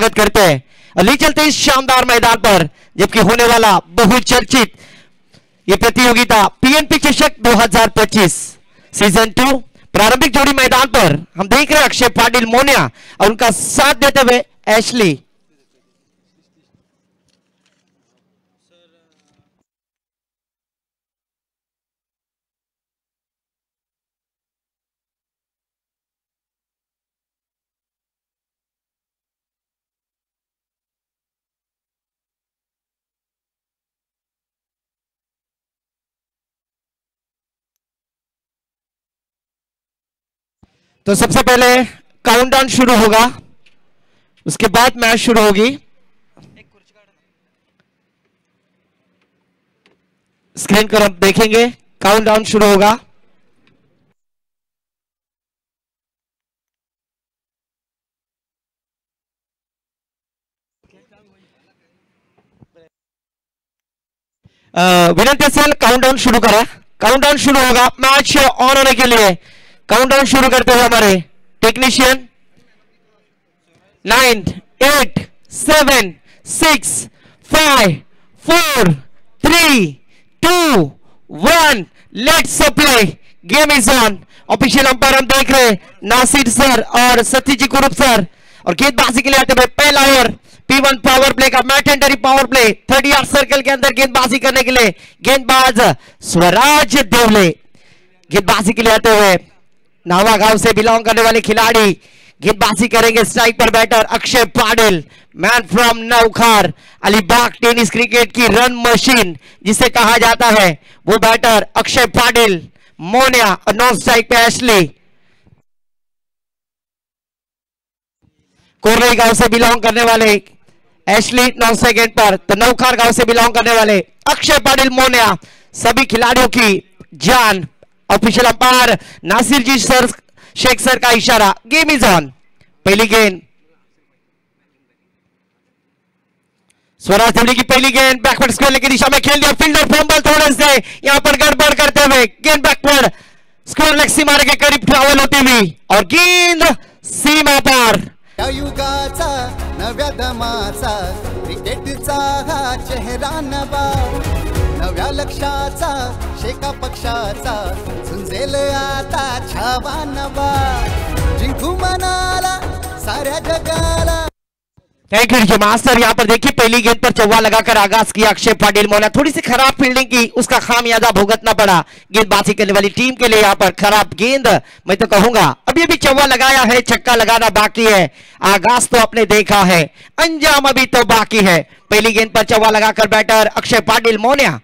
स्वागत करते हैं और ले चलते हैं इस शानदार मैदान पर, जबकि होने वाला बहुचर्चित ये प्रतियोगिता पीएनपी चषक 2025 सीजन 2 प्रारंभिक जोड़ी मैदान पर हम देख रहे हैं अक्षय पाटिल मोनिया और उनका साथ देते हुए एशली। तो सबसे पहले काउंटडाउन शुरू होगा, उसके बाद मैच शुरू होगी। स्क्रीन पर हम देखेंगे काउंटडाउन शुरू होगा। विनंती असेल काउंटडाउन शुरू करा। काउंटडाउन शुरू होगा मैच ऑन होने के लिए। काउंटडाउन शुरू करते हुए हमारे technician 9, 8, 7, 6, 5, 4, 3, 2, 1 let's play. Game is on. Official umpire हम देख रहे हैं नासिर सर और सतीजी कुरुप सर। और गेंदबाजी के लिए आते हुए पहला ओवर P1 पावर प्ले का मैटेंडरी पावर प्ले 30 यार्ड सर्कल के अंदर गेंदबाजी करने के लिए गेंदबाज स्वराज देवले। गेंदबाजी के लिए आते हुए नावा गांव से बिलोंग करने वाले खिलाड़ी गेंदबाजी करेंगे। स्ट्राइक पर batter Akshay Patil, man from Naukhar, Alibag tennis cricket की रन मशीन जिसे कहा जाता है, वो बैटर अक्षय पाटिल मोनिया और नॉन स्ट्राइक पे एशली। कोरई गांव से बिलोंग करने वाले एशली नॉन स्ट्राइक पर, तो नौखार गांव से बिलोंग करने वाले अक्षय पाटिल मोनिया। सभी खिलाड़ियों की जान। ऑफिशियल अंपायर नासिर जी सर शेख सर का इशारा। Game is on. पहली गेंद स्वराज देवली की पहली गेंद बैकवर्ड स्क्वायर की दिशा में खेल दिया। फील्डर फंबल थोड़े से यहां पर गड़बड़ करते हुए गेंद बैकवर्ड स्क्वायर लेग सीमा के करीब ट्रैवल होती हुई और गेंद सीमा पार। या युगाचा नव्या दमाचा क्रिकेटचा हा चेहरा नवा, नव्या लक्षाचा शेका पक्षाचा झुंजेल आता छावा नवा, जिंकू मनाला साऱ्या जगाला। Thank you master. यहाँ पर देखिए पहली गेंद पर चौवा लगाकर आगाज किया अक्षय पाटिल मोनिया। थोड़ी सी खराब फील्डिंग की, उसका खामियाजा भुगतना पड़ा गेंदबाजी करने वाली टीम के लिए। यहाँ पर खराब गेंद मैं तो कहूंगा। अभी अभी चौवा लगाया है, छक्का लगाना बाकी है। आगाज तो आपने देखा है, अंजाम अभी तो बाकी है। पहली गेंद पर चौवा लगाकर बैटर अक्षय पाटिल मोनिया।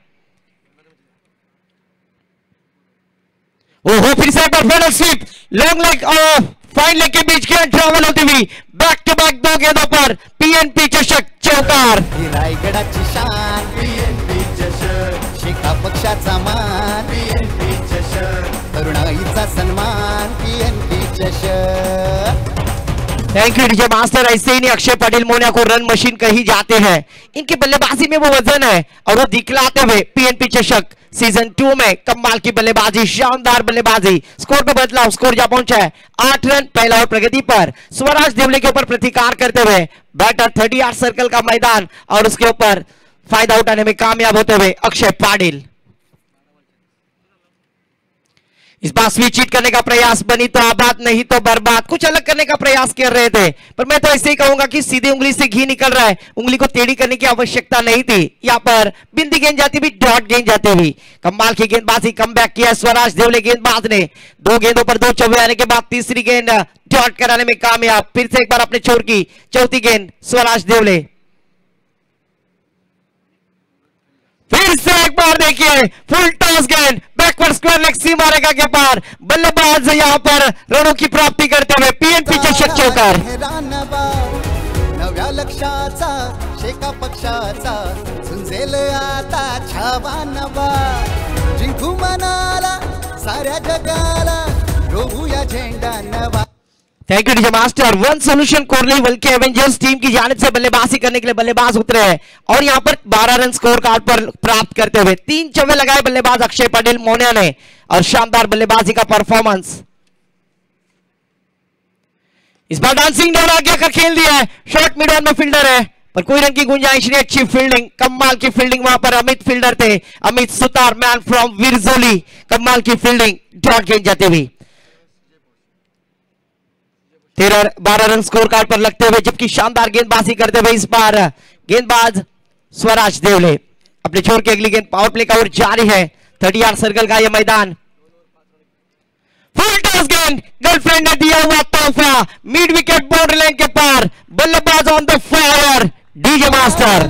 ओहो फिर से पर स्वीप लॉन्ग लेग और फाइन लेग के बीच गेंद ट्रैवल होती हुई बैक टू बैक दो गेंदों पर पीएनपी चषक चौकार। रायगडाची शान पीएनपी चषक, शेका पक्षाचा मान पीएनपी चषक, तरुणाईचा सन्मान पीएनपी चषक। Thank you DJ master. ऐसे ही नहीं अक्षय पाटिल मोनिया को रन मशीन कही जाते हैं। इनकी बल्लेबाजी में वो वजन है और वो दिखलाते हुए पीएनपी चषक सीजन 2 में कमाल की बल्लेबाजी, शानदार बल्लेबाजी। स्कोर पे बदलाव, स्कोर जा पहुंचा है 8 रन। पहला ओवर प्रगति पर स्वराज देवले के ऊपर प्रतिकार करते हुए बैटर 30 यार्ड सर्कल का मैदान और उसके ऊपर फायदा उठाने में कामयाब होते हुए अक्षय पाटिल। इस बार स्विच चीट करने का प्रयास, बनी तो आबाद नहीं तो बर्बाद, कुछ अलग करने का प्रयास कर रहे थे। पर मैं तो ऐसे ही कहूंगा कि सीधी उंगली से घी निकल रहा है, उंगली को टेढ़ी करने की आवश्यकता नहीं थी। यहाँ पर बिंदी गेंद जाती हुई, डॉट गेंद जाती हुई। कमाल की गेंदबाजी, कमबैक किया स्वराज देवले गेंदबाज ने। 2 गेंदों पर 2 चौवे आने के बाद तीसरी गेंद डॉट कराने में कामयाब। फिर से एक बार अपने छोर की चौथी गेंद स्वराज देवले। फिर से एक बार देखिए फुल टॉस गेंद बैकवर्ड स्क्वायर लेग सीमा रेखा के पार। बल्लेबाज यहाँ पर रनों की प्राप्ति करते हुए पीएनपी चषक चौकार। नव्या लक्षाचा शेका पक्षाचा झुंजेल आता छावा नवा, जिंकू मनाला साऱ्या जगाला रोवूया झेंडा नवा। Thank you DJ master. One solution Korli के एवेंजर्स टीम की जानिब से बल्लेबाजी करने के लिए बल्लेबाज उतरे हैं और यहां पर 12 रन स्कोर कार्ड पर प्राप्त करते हुए 3 चौवे लगाए बल्लेबाज अक्षय पाटिल मोनिया ने और शानदार बल्लेबाजी का परफॉर्मेंस। इस बार डांसिंग डोर आगे आकर खेल दिया है, शॉर्ट मिड ऑन में फील्डर है पर कोई रन की गुंजाइश नहीं। अच्छी फील्डिंग, कमाल की फील्डिंग वहां पर अमित फील्डर थे, अमित सुतार मैन फ्रॉम विरजोली, कमाल की फील्डिंग, डॉट गेंद जाते हुए 13-12 रन स्कोर कार्ड पर लगते हुए, जबकि शानदार गेंदबाजी करते हुए इस बार गेंदबाज स्वराज देवले अपने छोर की अगली गेंद। पावर प्ले का ओवर जारी है, 30 यार्ड सर्कल का यह मैदान। फुल टॉस गेंद, गर्लफ्रेंड ने दिया हुआ तोहफा, मिड विकेट बाउंड्री लाइन के पार, बल्लेबाज on the fire DJ master.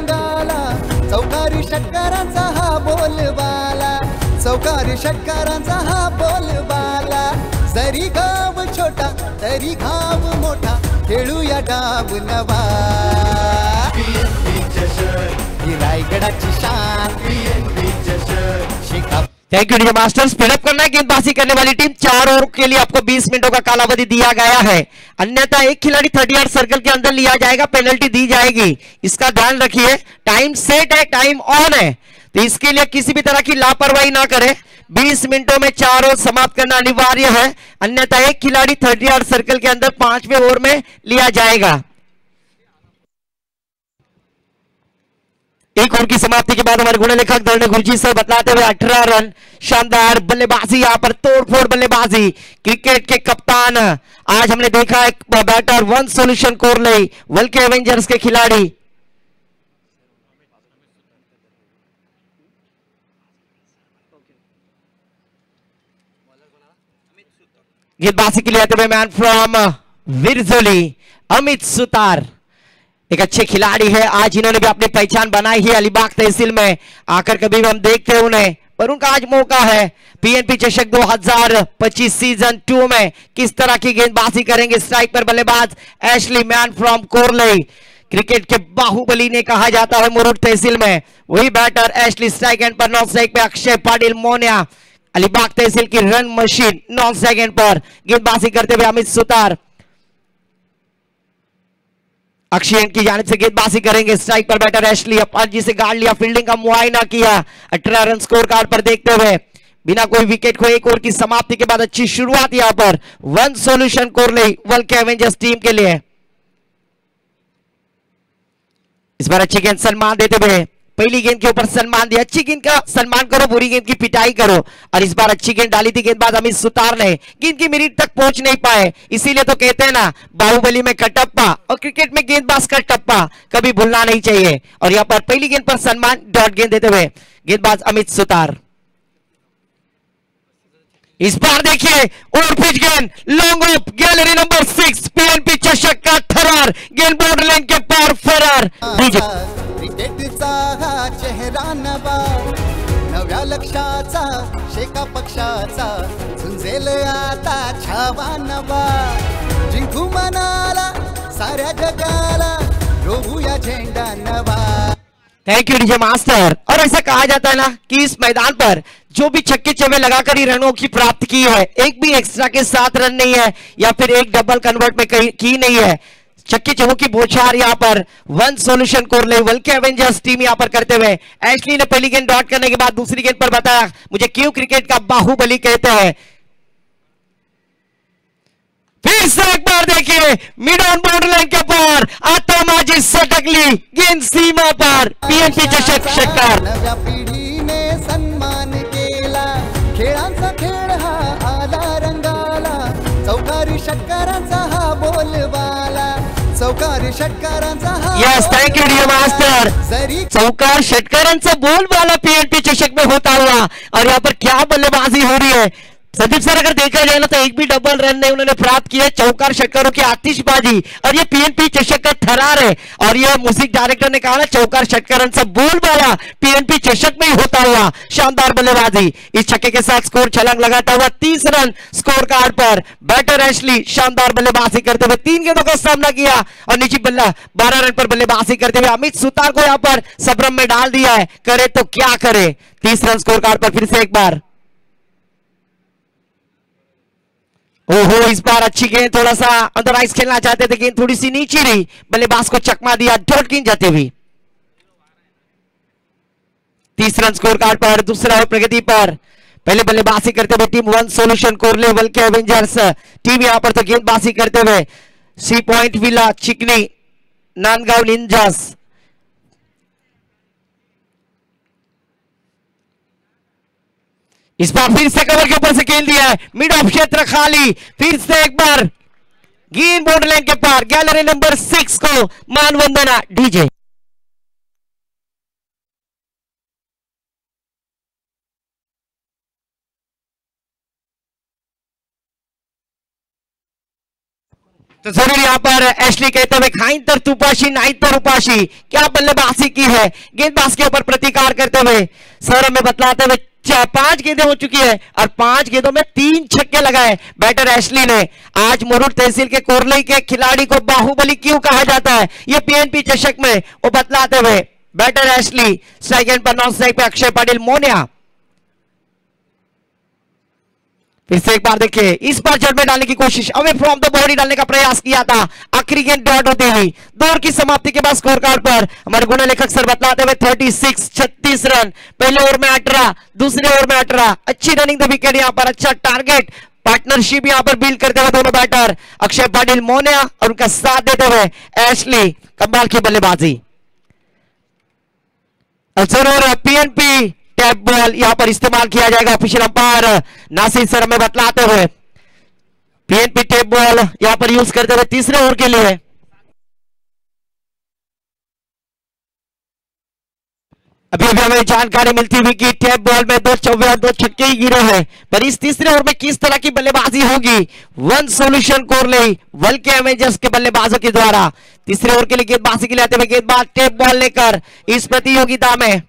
चौकारी षटकारांचा हा बोलबाला, चौकारी षटकारांचा हा बोलबाला, जरी गाव छोटा तरी घाव मोठा, खेळूया डाव नवा, ही रायगडाची शान, Shikha. Thank you DJ master. Speed up करना है गेंदबाजी करने वाली टीम, 4 ओवर के लिए आपको 20 मिनटों का कालावधि दिया गया है, अन्यथा एक खिलाड़ी 30 यार्ड सर्कल के अंदर लिया जाएगा, पेनल्टी दी जाएगी, इसका ध्यान रखिए। टाइम सेट है, टाइम ऑन है, तो इसके लिए किसी भी तरह की लापरवाही ना करें। 20 मिनटों में 4 ओवर समाप्त करना अनिवार्य है, अन्यथा एक खिलाड़ी 30 यार्ड सर्कल के अंदर 5वें ओवर में लिया जाएगा। एक ओवर की समाप्ति के बाद हमारे गुण लेखक धरणे गुरुजी सर बतलाते हुए 18 रन, शानदार बल्लेबाजी, यहां पर तोड़फोड़ बल्लेबाजी, क्रिकेट के कप्तान। आज हमने देखा एक बैटर वन सॉल्यूशन कोरले, वल्के एवेंजर्स के खिलाड़ी। गेंदबाजी के लिए आते हुए मैन फ्रॉम विरजोली अमित सुतार, एक अच्छे खिलाड़ी है। आज इन्होंने भी अपनी पहचान बनाई है अलीबाग तहसील में आकर, कभी भी हम देखते हैं उन्हें, पर उनका आज मौका है। पीएनपी चषक 2025 सीजन 2 में किस तरह की गेंदबाजी करेंगे। स्ट्राइक पर बल्लेबाज Ashley man from Korle, cricket के बाहुबली ने कहा जाता है मुरुड तहसील में, वही बैटर एशली। स्ट्राइक एंड पर, नॉन स्ट्राइक पे अक्षय पाटिल मोनिया, अलीबाग तहसील की run machine, non strike end पर गेंदबाजी करते हुए अमित सुतार। अक्षय की जानिब से गेंदबाजी करेंगे, स्ट्राइक पर बैटर एशली, अपार जी से गाड़ लिया, फील्डिंग का मुआयना किया, 18 रन स्कोर कार्ड पर देखते हुए बिना कोई विकेट को एक ओवर की समाप्ति के बाद अच्छी शुरुआत यहां पर वन सॉल्यूशन कोरले वल्के एवेंजर्स टीम के लिए। इस बार अच्छी गेंद, सम्मान देते हुए, पहली गेंद के ऊपर सम्मान दिया, अच्छी गेंद का सम्मान करो, बुरी गेंद की पिटाई करो, और इस बार अच्छी गेंद डाली थी गेंदबाज अमित सुतार ने, गेंद की मिनट तक पहुंच नहीं पाए, इसीलिए तो कहते हैं ना बाहुबली में कटप्पा, और क्रिकेट में गेंदबाज का टप्पा कभी भूलना नहीं चाहिए। और यहां पर पहली गेंद पर सम्मान, डॉट गेंद देते हुए गेंदबाज अमित सुतार। इस बार देखिए और पिच गेंद, long off, gallery number 6, PNP चषक का थरार, गेंद बाउंड्री लाइन के पार फरार। क्रिकेटचा हा चेहरा नवा, नव्या लक्षाचा, शेका पक्षाचा, झुंजेल आता छावा नवा, जिंकू मनाला साऱ्या जगाला, रोवूया झेंडा नवा। Thank you DJ master. और ऐसा कहा जाता है ना कि इस मैदान पर जो भी छक्के चौके लगाकर ही रनों की प्राप्ति की है, एक भी एक्स्ट्रा के साथ रन नहीं है या फिर एक डबल कन्वर्ट में की नहीं है, छक्के चौकों की बौछार यहां पर वन सॉल्यूशन कोरले वल्के एवेंजर्स टीम यहां पर करते हुए। एशली ने पहली गेंद डॉट करने के बाद दूसरी गेंद पर बताया मुझे क्यों क्रिकेट का बाहुबली कहते हैं। फिर से एक बार देखिए, मिड ऑन बाउंड्री लाइन के पार, आता माझी सटकली, गेंद सीमा पार, पीएनपी चषक षटकार। नव्या पिढीने सन्मान केला, खेळांचा खेळ हा आला रंगाला, चौकारी षटकारांचा हा बोलबाला, चौकारी षटकारांचा हा। Yes, thank you DJ master. चौकार षटकारांचा बोलबाला पीएनपी चषक में होता हुआ, और यहाँ पर क्या बल्लेबाजी हो रही है। संदीप सर अगर देखा जाए ना तो एक भी डबल रन नहीं उन्होंने प्राप्त किया, चौकार षटकारों की आतिशबाजी, और ये पीएनपी चषक का थरार है। और ये म्यूजिक डायरेक्टर ने कहा ना चौकार षटकारांचा बोलबाला पीएनपी चषक में ही होता हुआ, शानदार बल्लेबाजी। इस छक्के के साथ स्कोर छलांग लगाता हुआ 30 रन स्कोर कार्ड पर बैटर एशली, शानदार बल्लेबाजी करते हुए 3 गेंदों का सामना किया, और निजी बल्ला 12 रन पर बल्लेबाजी करते हुए अमित सुतार को यहां पर सबरम में डाल दिया है, करे तो क्या करे। 30 रन स्कोर कार्ड पर फिर से एक बार, ओहो इस बार अच्छी गेंद, थोड़ा सा अंदर आइस खेलना चाहते थे, गेंद थोड़ी सी नीचे रही, बल्लेबाज को चकमा दिया, डॉट गेंद जाते हुए। 30 रन स्कोर कार्ड पर, दूसरा है प्रगति पर, पहले बल्लेबाजी करते हुए टीम वन सॉल्यूशन कोरले वल्के एवेंजर्स टीम यहां पर तो गेंदबाजी करते हुए सी पॉइंट विला चिकनी नांदगांव निंजास। इस बार फिर से कवर के ऊपर से खेल दिया है, मिड ऑफ क्षेत्र खाली, फिर से एक बार गेंद बोर्ड लाइन के पार, गैलरी नंबर 6 को मानवंदना डीजे। तो जरूर यहां पर एशली कहते हुए खाइन तर तुपाशी नाइन तर उपाशी, क्या बल्लेबाजी की है, गेंदबाज के ऊपर प्रतिकार करते हुए सर हमें बतलाते हुए 5 गेंदें हो चुकी है और 5 गेंदों में 3 छक्के लगाए बैटर एशली ने। आज मुरुड तहसील के कोरलई के खिलाड़ी को बाहुबली क्यों कहा जाता है, ये पीएनपी चषक में वो बतलाते हुए बैटर एशली। सेकंड पर नॉन स्ट्राइक पे अक्षय पाटिल मोनिया। फिर से एक बार देखिए, इस बार जड़ में डालने की कोशिश, अवे फ्रॉम द बॉडी डालने का प्रयास किया था, आखिरी गेंद डॉट होती हुई। दौर की समाप्ति के बाद स्कोर कार्ड पर हमारे गुण लेखक सर बतलाते हुए 36 रन, पहले ओवर में 18, दूसरे ओवर में 18, अच्छी रनिंग द विकेट, यहां पर अच्छा टारगेट पार्टनरशिप यहां पर बिल्ड करते हुए दोनों बैटर अक्षय पाटिल मोनिया और उनका साथ देते हुए एशली। कमाल की बल्लेबाजी। जरूर पीएनपी टैप बॉल यहां पर इस्तेमाल किया जाएगा, ऑफिशियल अंपायर नासिर सर में बतलाते हुए पीएनपी टैप बॉल यहां पर यूज करते हुए तीसरे ओवर के लिए। अभी अभी हमें जानकारी मिलती हुई कि टैप बॉल में 2 चौके और 2 छक्के ही गिरे हैं, पर इस तीसरे ओवर में किस तरह की बल्लेबाजी होगी, वन सोल्यूशन कोरलई वर्ल्ड के एवेंजर्स के बल्लेबाजों के द्वारा तीसरे ओवर के लिए गेंदबाजी के लिए आते हुए गेंदबाज टैप बॉल लेकर इस प्रतियोगिता में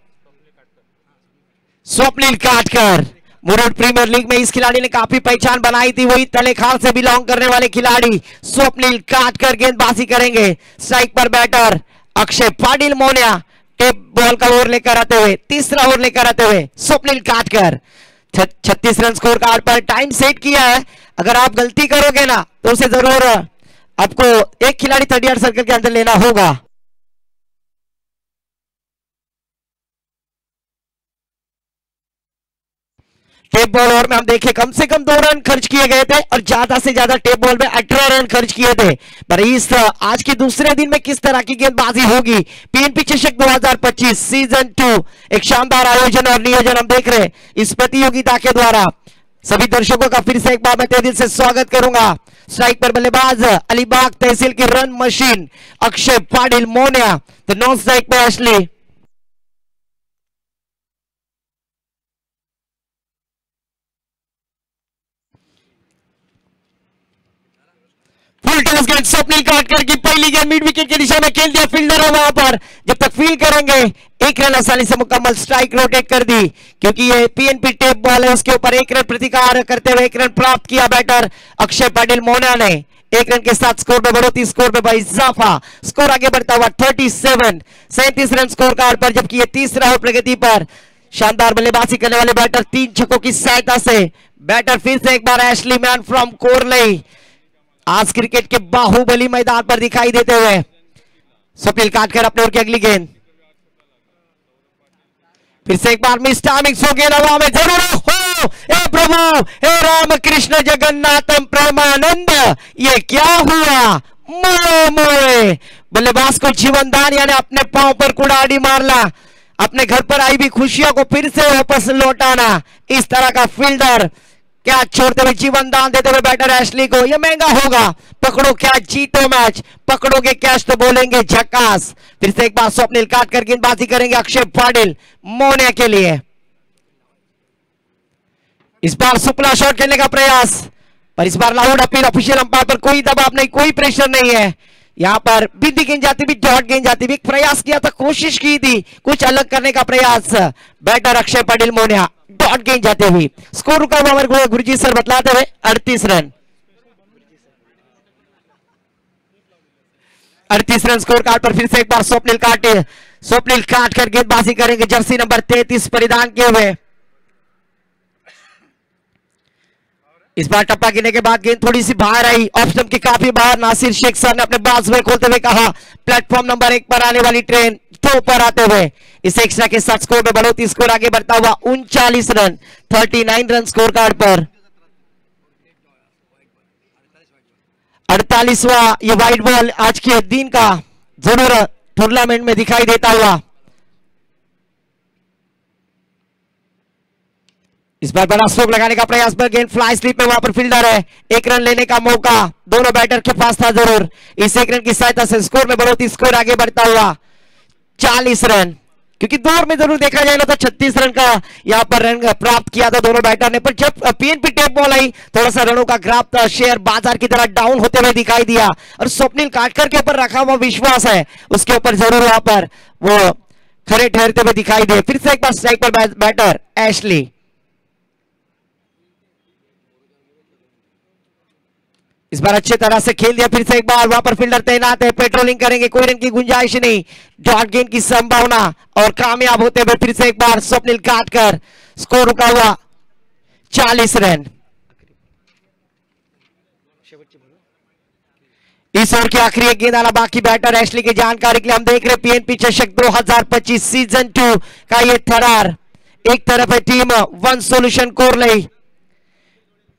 स्वप्निल काटकर। मुरुड प्रीमियर लीग में इस खिलाड़ी ने काफी पहचान बनाई थी, वही तलेखाल से बिलोंग करने वाले खिलाड़ी स्वप्निल काटकर गेंदबाजी करेंगे। स्ट्राइक पर batter Akshay Patil Monia, tape ball का ओवर लेकर आते हुए तीसरा ओवर लेकर आते हुए Swapnil Katkar. 36 run score card पर टाइम सेट किया है, अगर आप गलती करोगे ना तो उसे जरूर आपको एक खिलाड़ी 38 सर्कल के अंदर लेना होगा। टेप बॉल ओवर में हम देखें कम से कम 2 रन खर्च किए गए थे और ज्यादा से ज्यादा टेप बॉल में 18 रन खर्च किए थे, पर इस आज के दूसरे दिन में किस तरह की गेंदबाजी होगी। पीएनपी चषक 2025 सीजन 2 एक शानदार आयोजन और नियोजन हम देख रहे हैं इस प्रतियोगिता के द्वारा। सभी दर्शकों का फिर से एक बार मैं तहे दिल से स्वागत करूंगा। स्ट्राइक पर बल्लेबाज अलीबाग तहसील की रन मशीन अक्षय पाटिल मोनिया, तो नॉन स्ट्राइक पे एशली। फुल टॉस गेंद स्वप्निल काटकर की पहली गेंद मिड विकेट की दिशा में खेल दिया, फील्डर है वहां पर, जब तक फील्ड करेंगे एक रन आसानी से मुकम्मल, स्ट्राइक रोटेट कर दी क्योंकि ये पीएनपी टेप बॉल है, उसके ऊपर 1 रन प्रतिकार करते हुए 1 रन प्राप्त किया बैटर अक्षय पाटिल मोनिया ने। 1 रन के साथ स्कोर में बढ़ोतरी, स्कोर में भाई इजाफा, स्कोर आगे बढ़ता हुआ 37 रन स्कोर कार्ड पर, जबकि ये तीसरा ओवर प्रगति पर शानदार बल्लेबाजी करने वाले बैटर 3 छक्कों की सहायता से बैटर फिर से एक बार एशली मैन फ्रॉम कोरलई आज क्रिकेट के बाहुबली मैदान पर दिखाई देते हुए। स्वप्निल काटकर अपने ओर की अगली गेंद, फिर से एक बार मिस टाइमिंग सो गेंद हवा में जरूर हो, हे प्रभु हे राम कृष्ण जगन्नाथम प्रेमानंद, ये क्या हुआ, मोए मोए बल्लेबाज को जीवन दान यानी अपने पांव पर कुड़ाड़ी मारना, अपने घर पर आई भी खुशियों को फिर से वापस लौटाना, इस तरह का फील्डर क्या छोड़ते हुए जीवन दान देते हुए बैटर एशली को, यह महंगा होगा। पकड़ो कैच जीतो मैच, पकड़ोगे कैच तो बोलेंगे झकास। फिर से एक बार स्वप्निल काटकर गेंदबाजी करेंगे अक्षय पाटिल मोनिया के लिए। इस बार सुपला शॉट खेलने का प्रयास, पर इस बार लाउड अपील, ऑफिशियल अंपायर पर कोई दबाव नहीं, कोई प्रेशर नहीं है। यहां पर बिंदी गेंद जाती भी, डॉट गेंद जाती भी, प्रयास किया था, कोशिश की थी कुछ अलग करने का प्रयास बैटर अक्षय पाटिल मोनिया, डॉट गेंद जाते हुए स्कोर रुका हुआ हमारे गुरुजी सर बतलाते हुए 38 रन। 38 रन स्कोर कार्ड पर फिर से एक बार स्वप्निल काटकर गेंदबाजी करेंगे, जर्सी नंबर 33 परिधान किए हुए। इस बार टप्पा गिरने के बाद गेंद थोड़ी सी बाहर आई, ऑफ स्टंप के काफी बाहर। नासिर शेख सर ने अपने बाजुएं खोलते हुए कहा प्लेटफॉर्म नंबर 1 पर आने वाली ट्रेन 2 पर आते हुए इस एक्स्ट्रा के साथ स्कोर में बढ़ोतरी, स्कोर आगे बढ़ता हुआ 39 रन, 39 रन स्कोर कार्ड पर। 48वां ये वाइट बॉल आज के दिन का जरूर टूर्नामेंट में दिखाई देता हुआ। इस बार बड़ा स्ट्रोक लगाने का प्रयास पर गेंद फ्लाई स्लिप में वहां पर फील्डर है। एक रन लेने का मौका दोनों बैटर के पास था जरूर। इस एक रन की सहायता से स्कोर में बढ़ोतरी, स्कोर आगे बढ़ता हुआ 40 रन, क्योंकि दौर में जरूर देखा जाएगा तो 36 रन का यहां पर रन प्राप्त किया था दोनों बैटर ने। पर जब पीएनपी टेप बॉल आई थोड़ा सा रनों का ग्राफ शेयर बाजार की तरह डाउन होते हुए दिखाई दिया और स्वप्निल काटकर के ऊपर रखा हुआ विश्वास है उसके ऊपर जरूर वहां पर वो खड़े ठहरते हुए दिखाई दे। फिर से एक बार स्ट्राइक पर बैटर एशली, इस बार अच्छे तरह से खेल दिया। फिर से एक बार वहां पर फील्डर तैनात है, पेट्रोलिंग करेंगे, कोई रन की गुंजाइश नहीं, डॉट गेंद की संभावना और कामयाब होते हुए फिर से एक बार स्वप्निल काटकर स्कोर रुका हुआ 40 रन। इस ओवर की आखिरी गेंद आना बाकी बैटर एशली की जानकारी के लिए हम देख रहे पीएनपी चषक 2025 सीजन 2 का ये थरार। एक तरफ है टीम वन सॉल्यूशन कोरलई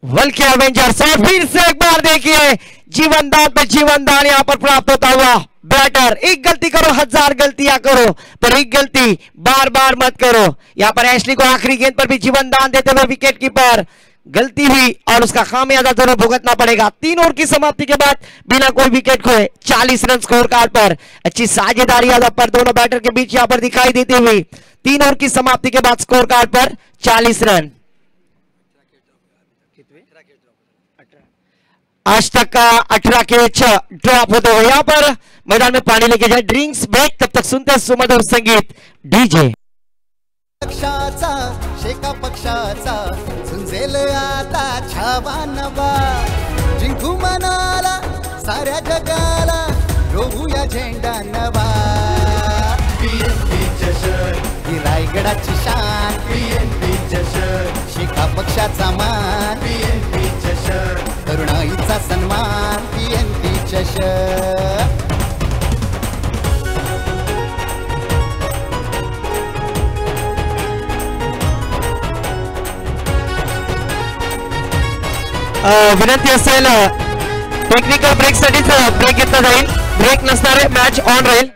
बल्कि एवेंजर्स, और फिर से एक बार देखिए जीवन दान पे जीवन दान यहां पर प्राप्त होता हुआ। बैटर एक गलती करो 1000 गलतियां करो पर एक गलती बार बार मत करो। यहां पर एशली को आखिरी गेंद पर भी जीवन दान देते हुए विकेट कीपर गलती हुई और उसका खामियाजा जरूर भुगतना पड़ेगा। 3 ओवर की समाप्ति के बाद बिना कोई विकेट खोए 40 रन स्कोर कार्ड पर। अच्छी साझेदारी यहां पर दोनों बैटर के बीच यहां पर दिखाई देती हुई 3 ओवर की समाप्ति के बाद स्कोर कार्ड पर 40 रन। आज तक का 18 कैच ड्रॉप होते हुए यहां पर मैदान में पानी लेके जाए, ड्रिंक्स ब्रेक, तब तक सुनते हैं सुमधुर संगीत डीजे। पक्षाचा शेका पक्षाचा झुंजेल आता छावा नवा, जिंकू मनाला साऱ्या जगाला रोवूया झेंडा नवा। पीएनपी चषक ही रायगडाची शान, पीएनपी चषक शेका पक्षाचा मान, पीएनपी चषक तरुणाईचा सन्मान, पीएनपी चषक। विनंती असेल टेक्निकल ब्रेक साठी ब्रेक घेतला जाईल, ब्रेक नसणार आहे, मॅच ऑन राहील।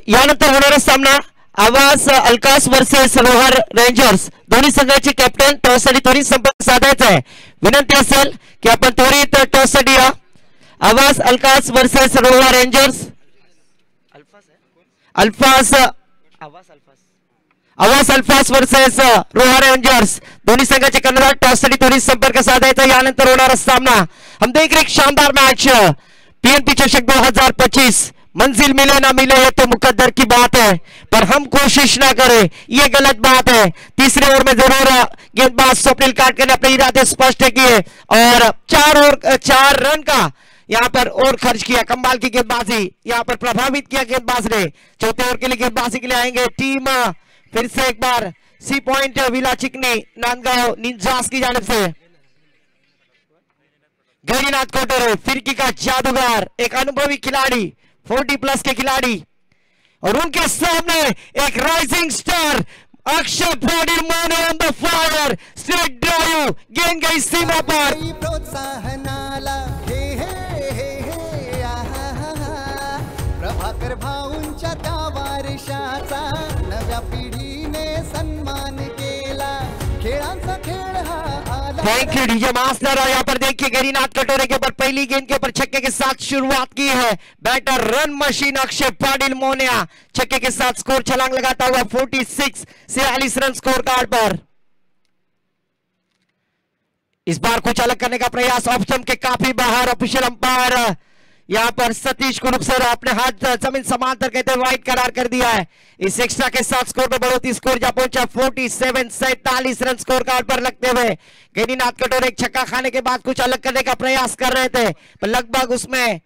यानंतर होणारा सामना आवाज अल्कास वर्सेस रोहार रेंजर्स। दोन्ही संघाचे कॅप्टन टॉस साठी त्वरित संपर्क साधायचा आहे। विनंती असेल की आपण त्वरित टॉस साठी या। आवाज अल्कास वर्सेस रोहार रेंजर्स। आवाज अल्फास वर्सेस रोहार रेंजर्स, दोन्ही संघाचे कर्णधार टॉस साठी त्वरित संपर्क साधायचा। यानंतर होणारा सामना हम देख रहे एक शानदार मैच पीएनपी चषक 2025। मंजिल मिले ना मिले ये तो मुकद्दर की बात है, पर हम कोशिश ना करें ये गलत बात है। तीसरे ओवर में जरूर गेंदबाज स्वप्निल काटकर ने अपने इरादे स्पष्ट किए और 4 रन का यहां पर और खर्च किया। कमाल की गेंदबाजी यहां पर प्रभावित किया गेंदबाज ने। चौथे ओवर के लिए गेंदबाजी के लिए आएंगे टीम फिर से एक बार सी पॉइंट विला चिकनी नांदगांव निंजास की जानिब से। गौरीनाथ कोटरे फिरकी का जादूगर, एक अनुभवी खिलाड़ी, 40+ के खिलाड़ी, और उनके सामने एक राइजिंग स्टार अक्षय मोने on the fire, straight drive, गेंद गई सीमा पर। प्रोत्साहनाला हे हे हे हे प्रभाकर भाऊंची आमच्या त्या वारशाचा नव्या पिढीने सन्मान केला. खेळांचा खेळ हा आला. Thank you DJ master. और यहाँ पर देखिए गिरिनाथ कटोरे के ऊपर पहली गेंद के ऊपर छक्के के साथ शुरुआत की है. बैटर रन मशीन अक्षय पाटिल मोनिया छक्के के साथ स्कोर छलांग लगाता हुआ 46 रन स्कोर कार्ड पर. इस बार कुछ अलग करने का प्रयास ऑफ स्टंप के काफी बाहर. ऑफिशियल अंपायर यहां पर सतीश कुरुप सर अपने हाथ जमीन समांतर कहते हुए वाइड करार कर दिया है. इस एक्स्ट्रा के साथ स्कोर में बढ़ोतरी. स्कोर जहां पहुंचा 47 रन स्कोर कार्ड पर लगते हुए गिरिनाथ कटोरे एक छक्का खाने के बाद कुछ अलग करने का प्रयास कर रहे थे, पर लगभग उसमें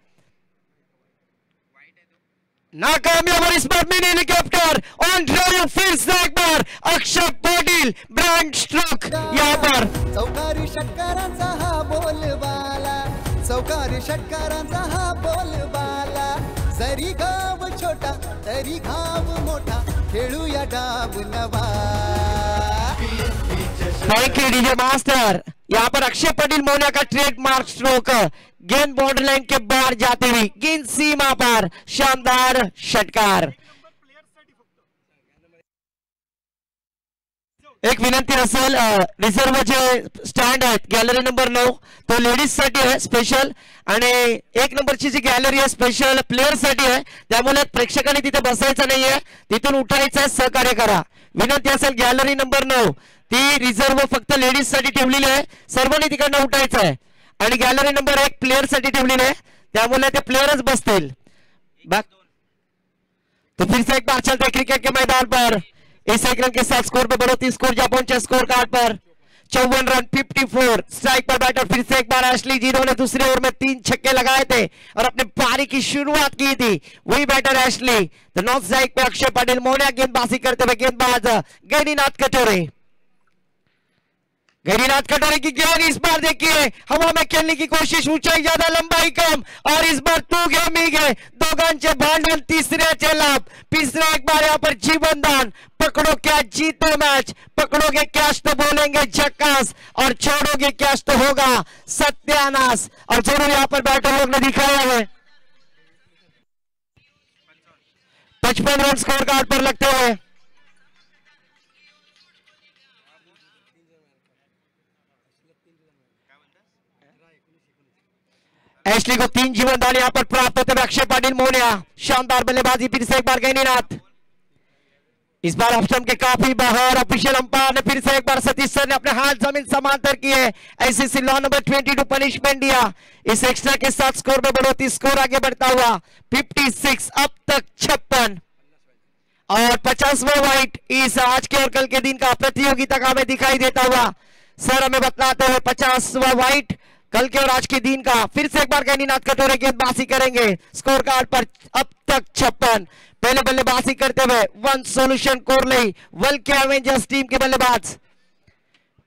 नाकामयाब. और इस बार मिनी हेलीकॉप्टर ऑन ड्राइव. फिर से एक बार अक्षय पाटिल ब्रांड स्ट्रोक यहां पर. चौकारी षटकारांचा हा बोलबाला. चौकारी षटकारांचा हा बोलबाला. जरी गाव छोटा तरी घाव मोठा. खेळूया डाब नवा. Thank you DJ master. यहाँ पर अक्षय पाटिल मोनिया का ट्रेडमार्क स्ट्रोक. गेंद बॉर्डर लाइन के बाहर जाती हुई गेंद सीमा पर शानदार षटकार. एक विनंती असेल, रिझर्व्ह जे स्टँड आहेत गॅलरी नंबर 9 तो लेडीज साठी आहे स्पेशल, आणि 1 नंबरची जी गॅलरी आहे स्पेशल प्लेअर साठी आहे. त्यामुळे प्रेक्षकांनी तिथे बसायचं नाहीये, तिथून उठायचं आहे. सहकार्य करा. विनंती असेल गॅलरी नंबर 9 ती रिझर्व्ह फक्त लेडीज साठी ठेवलेली आहे. सर्वांनी तिकडनं उठायचं आहे. आणि गॅलरी नंबर 1 प्लेअर साठी ठेवलेली आहे, त्यामुळे ते प्लेयरच बसतील. तो फिर से एक बार चलते हैं क्रिकेट के मैदान पर. इस एक रन के साथ स्कोर में बढ़ोतरी. स्कोर जहां पहुंचे स्कोर कार्ड पर 54 रन 54. स्ट्राइक पर बैटर फिर से एक बार एशली, जिन्होंने दूसरी ओवर में 3 छक्के लगाए थे और अपने पारी की शुरुआत की थी, वही बैटर एशली. तो नॉन स्ट्राइक पे अक्षय पाटिल मोनिया गेंदबाजी करते हुए गेंदबाज गिरिनाथ कटोरे. गिरिनाथ कटोरे की गेंद इस बार देखिए हवा में खेलने की कोशिश. ऊंचाई ज्यादा लंबाई कम, और इस बार तू गे मी गे दोघांचे भांडण. तिसऱ्याचे लाभ. तीसरा एक बार यहाँ पर जीवन दान. पकड़ो क्या जीतो मैच. पकड़ोगे कैश तो बोलेंगे झक्कास, और छोड़ोगे कैश तो होगा सत्यानाश. और जरूर यहाँ पर बैटर लोग ने दिखाया है. 55 रन स्कोर कार्ड पर लगते हुए एशली को 3 जीवनदान यहां पर प्राप्त होते हुए अक्षय पाटिल मोनिया. शानदार बल्लेबाजी फिर से एक बार गिरिनाथ. इस बार ऑप्शन के काफी बाहर. ऑफिशियल अंपायर ने फिर से एक बार सतीश सर ने अपने हाथ जमीन समांतर किए. आईसीसी लॉ नंबर 22 पनिशमेंट दिया. इस एक्स्ट्रा के साथ स्कोर में बढ़ोतरी. स्कोर आगे बढ़ता हुआ 56 अब तक 56 और 50वां वाइट इस आज के और कल के दिन का प्रतियोगिता का हमें दिखाई देता हुआ. सर हमें बतलाते हुए 50वां वाइट कल के और आज के दिन का. फिर से एक बार गिरिनाथ कटोरे गेंदबाजी करेंगे. स्कोर कार्ड पर अब तक 56. पहले बल्लेबाजी करते हुए वन सॉल्यूशन कोरले वल्के एवेंजर्स टीम के बल्लेबाज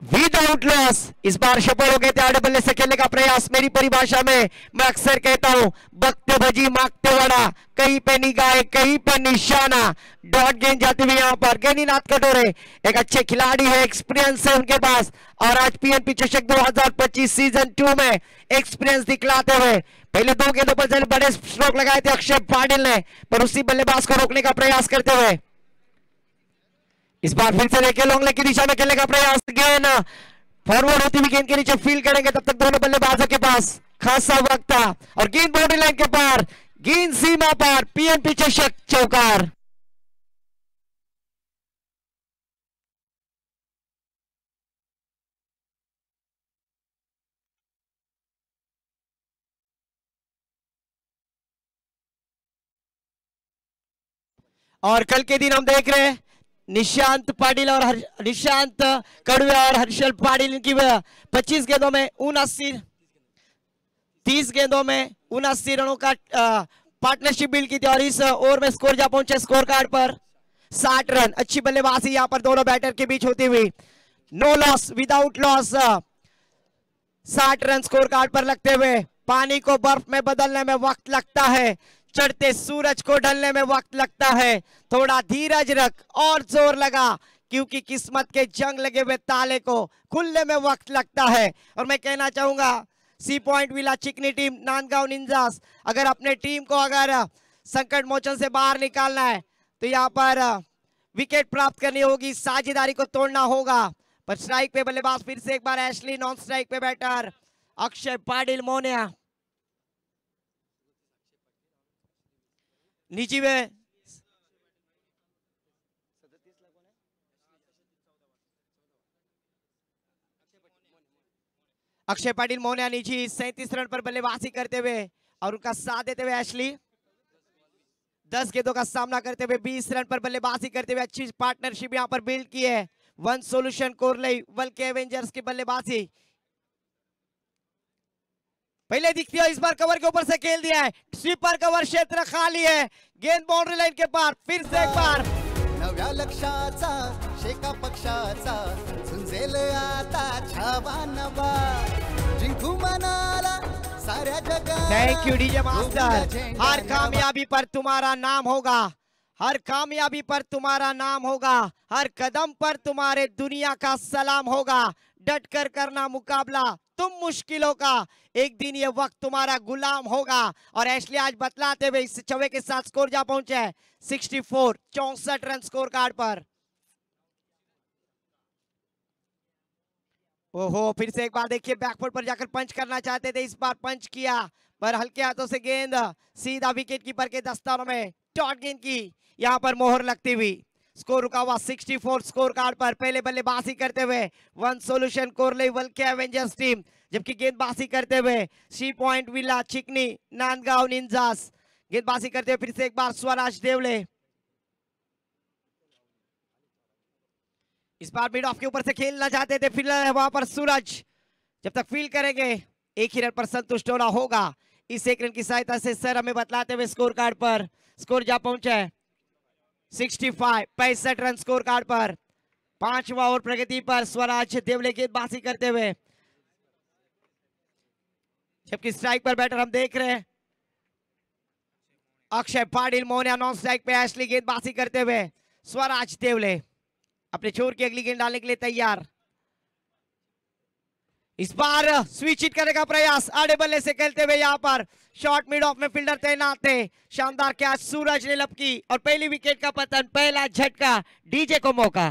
विदाउट लॉस. इस बार सफल हो गए थे. आड़े बल्ले से खेलने का प्रयास. मेरी परिभाषा में मैं अक्सर कहता हूं बकते भजी मांगते वड़ा, कहीं पे निगाह कहीं पे निशाना. डॉट गेंद जाती हुई यहां पर गिरिनाथ कटोरे एक अच्छे खिलाड़ी है, एक्सपीरियंस है उनके पास, और आज पीएनपी चषक 2025 सीजन 2 में एक्सपीरियंस दिखलाते हुए पहले 2 गेंदों पर बड़े स्ट्रोक लगाए थे अक्षय पाटिल ने, पर उसी बल्लेबाज को रोकने का प्रयास करते हुए इस बार फिर से देखिए लॉन्ग लेग की दिशा में खेलने का प्रयास. गेंद फॉरवर्ड होती हुई गेंद के नीचे फील्ड करेंगे. तब तक दोनों बल्लेबाजों के पास खासा वक्त था, और गेंद बाउंड्री लाइन के पार, गेंद सीमा पार. पीएनपी चषक चौकार. और कल के दिन हम देख रहे हैं निशांत पाटिल और निशांत कड़वे और हर्षल पाटिल की 25 गेंदों में 30 गेंदों में 79 रनों का पार्टनरशिप बिल्ड की थी. और इस ओवर में स्कोर जा पहुंचे स्कोर कार्ड पर 60 रन. अच्छी बल्लेबाजी यहां पर दोनों बैटर के बीच होती हुई. No loss without loss 60 run score card पर लगते हुए. पानी को बर्फ में बदलने में वक्त लगता है, चढ़ते सूरज को ढलने में वक्त लगता है. थोड़ा धीरज रख और जोर लगा, क्योंकि किस्मत के जंग लगे हुए ताले को खुलने में वक्त लगता है. और मैं कहना चाहूंगा सी पॉइंट विला चिकनी टीम नांदगांव निंजास, अगर अपने टीम को अगर संकट मोचन से बाहर निकालना है तो यहाँ पर विकेट प्राप्त करनी होगी, साझेदारी को तोड़ना होगा। पर स्ट्राइक पे बल्लेबाज फिर से एक बार एशली, नॉन स्ट्राइक पे बैटर अक्षय पाटिल मोनिया। नीचे में अक्षय पाटिल मोनिया नीचे 37 रन पर बल्लेबाजी करते हुए और उनका साथ देते हुए एशली 10 गेंदों का सामना करते हुए 20 रन पर बल्लेबाजी करते हुए अच्छी पार्टनरशिप यहां पर बिल्ड की है। वन सॉल्यूशन कोरलई वल्के एवेंजर्स की बल्लेबाजी पहले दिखती है, इस बार कवर के ऊपर से खेल दिया है, स्वीपर कवर क्षेत्र खाली है, गेंद बाउंड्री लाइन के पार, फिर से एक बार नव्या लक्षाचा शेका पक्षाचा झुंजेल आता छावा नवा जिंकू मनाला साऱ्या जगाला। Thank you DJ master. हर कामयाबी पर तुम्हारा नाम होगा, हर कामयाबी पर तुम्हारा नाम होगा, हर कदम पर तुम्हारे दुनिया का सलाम होगा। डट कर करना मुकाबला तुम मुश्किलों का, एक दिन ये वक्त तुम्हारा गुलाम होगा। और एशली आज बतलाते हुए इस चौके के साथ स्कोर जा पहुंचे है 64, 64 रन स्कोर कार्ड पर। ओहो, फिर से एक बार देखिए बैकफुट पर जाकर पंच करना चाहते थे, इस बार पंच किया पर हल्के हाथों से गेंद सीधा विकेट कीपर के दस्तानों में डॉट गेंद की यहां पर मोहर लगती हुई। स्कोर रुका हुआ 64 स्कोर कार्ड पर। पहले बल्लेबाजी करते हुए वन सॉल्यूशन कोरले वल्के एवेंजर्स टीम, जबकि गेंदबाजी करते हुए सी पॉइंट विला चिकनी नांदगांव निंजास। गेंदबाजी करते हुए फिर से एक बार स्वराज देवले, इस बार मिड ऑफ के ऊपर से खेलना चाहते थे, फिर वहां पर सूरज जब तक फील करेंगे एक ही रन पर संतुष्ट होना होगा। इस एक रन की सहायता से सर हमें बतलाते हुए स्कोर कार्ड पर स्कोर जा पहुंचा है 65, 65 रन स्कोर कार्ड पर। 5वां ओवर प्रगति पर स्वराज देवले गेंदबाजी करते हुए, जबकि स्ट्राइक पर बैटर हम देख रहे हैं अक्षय पाटिल मोनिया। नॉन स्ट्राइक पे एशली गेंदबाजी करते हुए स्वराज देवले अपने छोर की अगली गेंद डालने के लिए तैयार। इस बार स्विच हिट करने का प्रयास, आड़े बल्ले से खेलते हुए यहां पर शॉर्ट मिड ऑफ में फील्डर तैनात थे। शानदार कैच सूरज ने लपकी और पहली विकेट का पतन, पहला झटका, डीजे को मौका।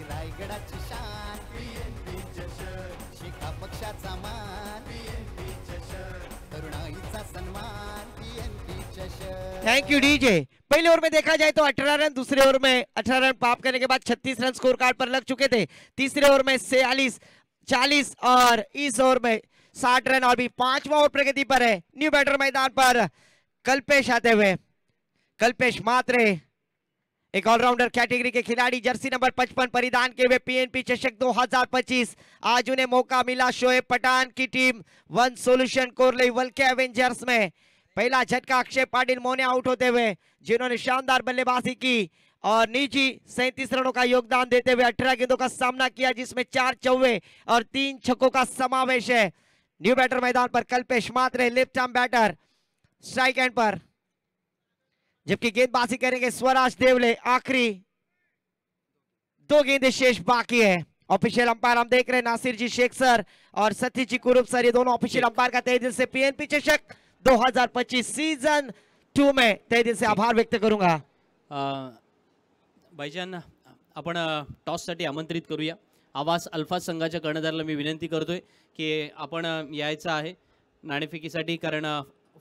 रायगडाची शान, शेका पक्षाचा मान, तरुणाईचा सन्मान, थैंक यू डीजे। पहले ओवर में देखा जाए तो 18 रन, दूसरे ओवर में 18 रन प्राप्त करने के बाद 36 रन स्कोर कार्ड पर लग चुके थे। तीसरे ओवर में 46, 40 और इस ओवर में 60 रन और भी 5वां ओवर प्रगति पर है। न्यू बैटर मैदान पर कल्पेश आते हुए, कल्पेश मात्रे एक ऑलराउंडर कैटेगरी के खिलाड़ी, जर्सी नंबर 55 परिधान के हुए पीएनपी चषक 2025। आज उन्हें मौका मिला शोएब पठान की टीम वन सॉल्यूशन कोरले वल्के एवेंजर्स में। पहला झटका अक्षय पाटिल मोनिया आउट होते हुए, जिन्होंने शानदार बल्लेबाजी की और निजी 37 रनों का योगदान देते हुए 18 गेंदों का सामना किया, जिसमें 4 चौवे और 3 छक्कों का समावेश है। न्यू बैटर मैदान पर Kalpesh Mhatre left arm batter strike end पर, जबकि गेंदबाजी करेंगे स्वराज देवले। आखिरी 2 गेंदें शेष बाकी है। ऑफिशियल अंपायर हम देख रहे हैं नासिर जी शेख सर और सतीश जी कुरुप सर, ये दोनों ऑफिशियल अंपायर का तहे दिल से पीएनपी चषक 2025 सीजन 2 में तहे दिल से आभार व्यक्त करूंगा। भाईजान, आपण टॉससाठी आमंत्रित करूया। आवाज अल्फा संघाच्या कर्णधाराला मी विनंती करतोय की आपण यायचं आहे नाणेफेकीसाठी, कारण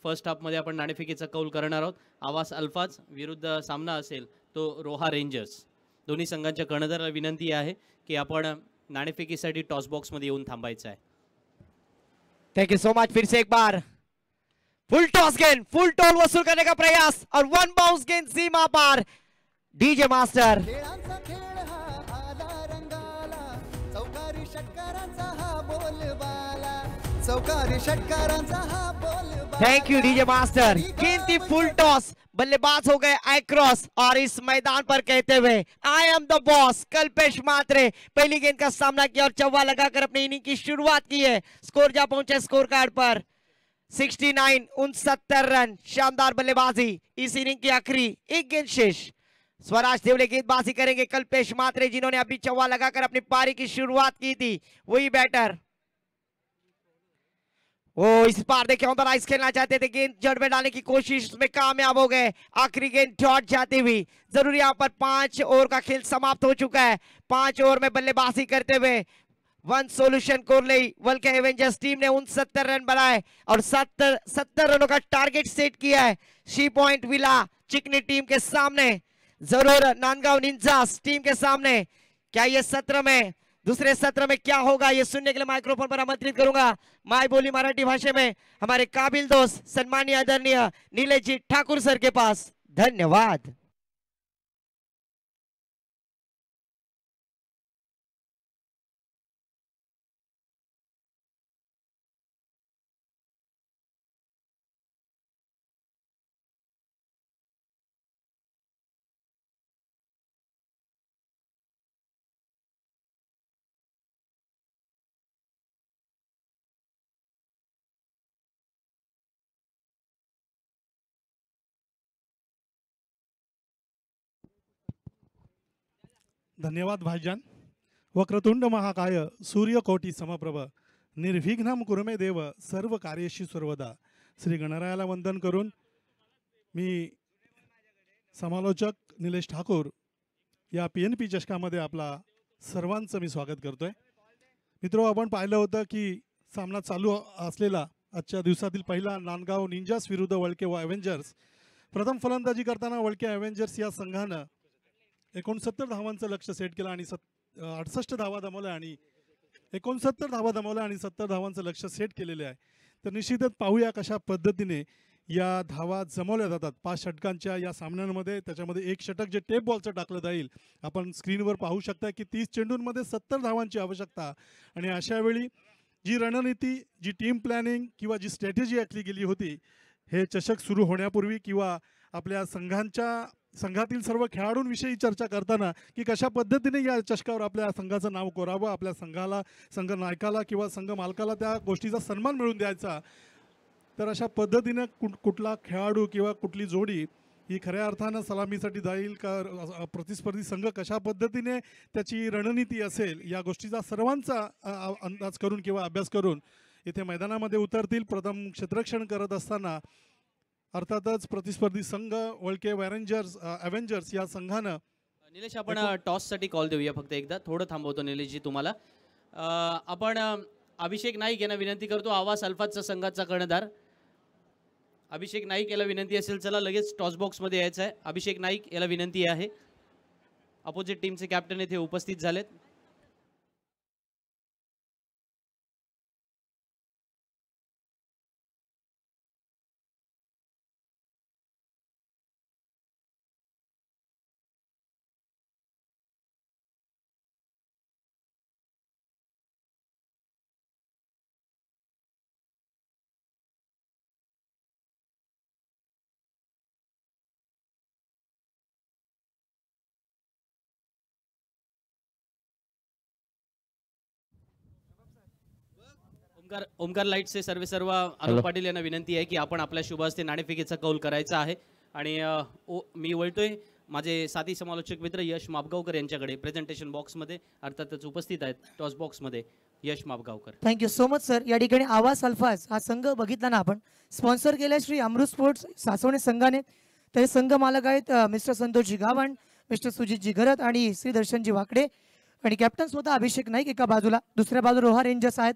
फर्स्ट हाफमध्ये आपण नाणेफेकीचा कौल करणार आहोत। आवाज अल्फाज विरुद्ध सामना असेल तो रोहा रेंजर्स। दोन्ही संघांच्या कर्णधाराला विनंती आहे की आपण नाणेफेकीसाठी टॉस बॉक्समध्ये येऊन थांबायचं आहे। Thank you so much. फिर से एक बार फुल टॉस गेंद, फुल टॉल वसूल करने का प्रयास और 1 बाउंस गेंद सीमा पार। डीजे मास्टर, खेळांचा खेळ हा आला रंगाला, चौकारी षटकारांचा हा बोलबाला, चौकारी षटकारांचा हा बोलबाला। Thank you DJ master. गेंद थी फुल टॉस, बल्लेबाज हो गए आई क्रॉस और इस मैदान पर कहते हुए I am the boss Kalpesh Mhatre पहली गेंद का सामना किया और चौवा लगाकर अपनी इनिंग की शुरुआत की है। स्कोर जा पहुंचे स्कोर कार्ड पर 69, 69 रन। शानदार बल्लेबाजी, इस इनिंग की आखिरी एक गेंद शेष। स्वराज देवले गेंदबाजी करेंगे, कल्पेश मात्रे जिन्होंने अभी चौवा लगाकर अपनी पारी की शुरुआत की थी वही बैटर। वो इस बार देखिए ऑन द राइस खेलना चाहते थे, गेंद जड़ में डालने की कोशिश में कामयाब हो गए। आखिरी गेंद डॉट जाती हुई। जरूर यहाँ पर 5 ओवर का खेल समाप्त हो चुका है। 5 ओवर में बल्लेबाजी करते हुए वन सोल्यूशन कोरले वल्के एवेंजर्स टीम ने 69 रन बनाए और 70 रनों का टारगेट सेट किया है शी पॉइंट विला चिकनी टीम के सामने। जरूर नांदगांव निंजास टीम के सामने क्या ये सत्र में दूसरे सत्र में क्या होगा ये सुनने के लिए माइक्रोफोन पर आमंत्रित करूंगा माय बोली मराठी भाषा में हमारे काबिल दोस्त सम्मानीय आदरणीय नीलेश जी ठाकुर सर के पास। धन्यवाद। धन्यवाद भाईजान. वक्रतुंड महाकाय सूर्यकोटी समप्रभ निर्विघ्नं कुरुमे देव सर्व कार्येषु सर्वदा. श्री गणरायाला वंदन करून मी समालोचक निलेश ठाकूर या PNP चषकामध्ये आपला सर्वांचं मी स्वागत करतोय. मित्रो, आपण पाहिलं होतं की सामना चालू असलेला आजच्या दिवसातील पहिला नांदगाव निंजास विरुद्ध वळके ॲव्हेंजर्स. प्रथम फलंदाजी करताना वळके ॲव्हेंजर्स या संघानं 69 धावांचं लक्ष सेट केलं आणि 68 धावा गमावल्या आणि 69 धावा गमावल्या आणि 70 धावांचं लक्ष सेट केलेले आहे. तर निश्चितच पाहूया कशा पद्धतीने या धावा जमवल्या जातात 5 षटकांच्या या सामन्यांमध्ये. त्याच्यामध्ये एक षटक जे टेप बॉलचं टाकलं जाईल. आपण स्क्रीनवर पाहू शकता की 30 चेंडूंमध्ये 70 धावांची आवश्यकता. आणि अशा वेळी जी रणनीती, जी टीम प्लॅनिंग किंवा जी स्ट्रॅटेजी आखली गेली होती हे चषक सुरू होण्यापूर्वी किंवा आपल्या संघातील सर्व खेळाडूंविषयी चर्चा करताना की कशा पद्धतीने या चषकावर आपल्या संघाचं नाव कोरावं, आपल्या संघ नायकाला किंवा संघ मालकाला त्या गोष्टीचा सन्मान मिळवून द्यायचा. तर अशा पद्धतीने कुठला खेळाडू किंवा कुठली जोडी ही खऱ्या अर्थानं सलामीसाठी जाईल का, प्रतिस्पर्धी संघ कशा पद्धतीने त्याची रणनीती असेल या गोष्टीचा सर्वांचा अंदाज करून किंवा अभ्यास करून इथे मैदानामध्ये उतरतील. प्रथम क्षेत्ररक्षण करत असताना अर्थातच प्रतिस्पर्धी संघ वळके ॲव्हेंजर्स या संघानं. निलेश, आपण टॉससाठी कॉल देऊया. फक्त एकदा थोडं थांबवतो निलेशजी तुम्हाला. आपण अभिषेक नाईक यांना विनंती करतो, आवाज अल्फाजचा संघाचा कर्णधार. अभिषेक नाईक याला विनंती असेल, चला लगेच टॉस बॉक्समध्ये यायचं आहे. अभिषेक नाईक याला विनंती आहे. अपोजिट टीमचे कॅप्टन येथे उपस्थित झालेत. ओमकार लाईटचे सर्व अरुण पाटील यांना विनंती आहे की आपण आपल्या शुभ हस्ते नाणेफेकीचा कौल करायचा आहे. आणि मी वळतोय माझे साथी समालोचक मित्र यश मापगावकर यांच्याकडे. प्रेझेंटेशन बॉक्समध्ये अर्थातच उपस्थित आहेत टॉस बॉक्समध्ये Yash Mapgaonkar. Thank you so much sir. या ठिकाणी आवाज अल्फाज हा संघ बघितला ना आपण, स्पॉन्सर केला श्री अमृत स्पोर्ट्स सासवणे संघाने. तर संघ मालक आहेत मिस्टर संतोषजी गावण, मिस्टर सुजितजी घरत आणि श्री दर्शनजी वाकडे. आणि कॅप्टन स्वतः अभिषेक नाईक एका बाजूला, दुसऱ्या बाजूला रोहा रेंजर्स आहेत.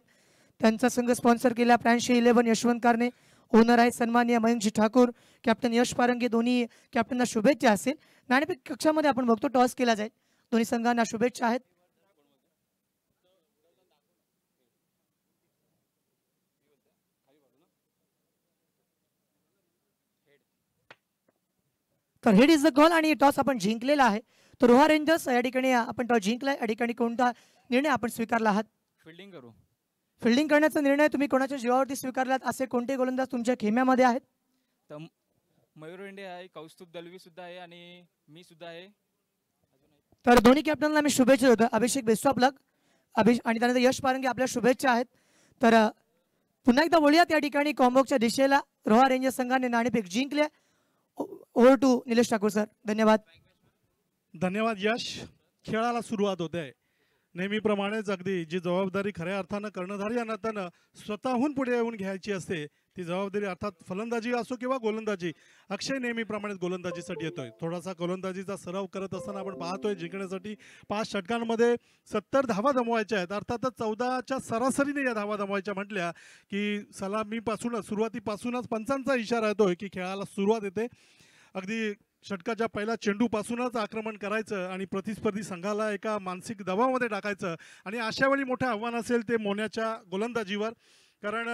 त्यांचा संघ स्पॉन्सर केला फ्रँशी 11 यशवंत कारणे. ओनर आहेत सन्माननीय मयंकजी ठाकूर, कॅप्टन यश पारंगे. दोन्ही कॅप्टनना शुभेच्छा असेल. नाणेफेक कक्षामध्ये आपण बघतो टॉस केला जाईल. दोन्ही संघांना शुभेच्छा आहेत. तर हेड इज द कॉल आणि टॉस आपण जिंकलेला आहे. तर रोहा रेंजर्स या ठिकाणी आपण टॉस जिंकलाय. या ठिकाणी कोणता निर्णय आपण स्वीकारला आहात? फिल्डिंग करू. फिल्डिंग करण्याचा निर्णय तुम्ही कोणाच्या जीवावरती स्वीकारलात? असे कोणते गोलंदाज तुमच्या खेम्यामध्ये आहेत? तर मयूर इंडे आहे, कौस्तुभ दलवी सुद्धा आहे आणि मी सुद्धा आहे. तर दोन्ही कॅप्टनला मी शुभेच्छा देतो. अभिषेक बेस्ट ऑफ लक. आणि त्यानंतर यश पारंगे आपल्या शुभेच्छा आहेत. तर पुन्हा एकदा बोलूयात या ठिकाणी कॉम्बोच्या दिशेला रोहा रेंजर्स संघाने नाणेफेक जिंकले. Over to Nilesh Thakur sir. धन्यवाद. धन्यवाद यश. खेळाला सुरुवात होते. नेहमीप्रमाणेच अगदी जी जबाबदारी खऱ्या अर्थानं कर्णधार या नात्यानं स्वतःहून पुढे येऊन घ्यायची असते ती जबाबदारी अर्थात फलंदाजी असो किंवा गोलंदाजी. अक्षय नेहमीप्रमाणे गोलंदाजीसाठी येतोय. थोडासा गोलंदाजीचा सराव करत असताना आपण पाहतोय जिंकण्यासाठी 5 षटकांमध्ये 70 धावा जमवायच्या आहेत. अर्थातच 14च्या सरासरीने या धावा जमवायच्या म्हटल्या की सलामीपासूनच सुरुवातीपासूनच पंचांचा इशारा येतोय की खेळाला सुरुवात येते. अगदी षटकाच्या पहिल्या चेंडूपासूनच आक्रमण करायचं आणि प्रतिस्पर्धी संघाला एका मानसिक दबावामध्ये टाकायचं आणि अशा वेळी मोठं आव्हान असेल ते मोन्याच्या गोलंदाजीवर. कारण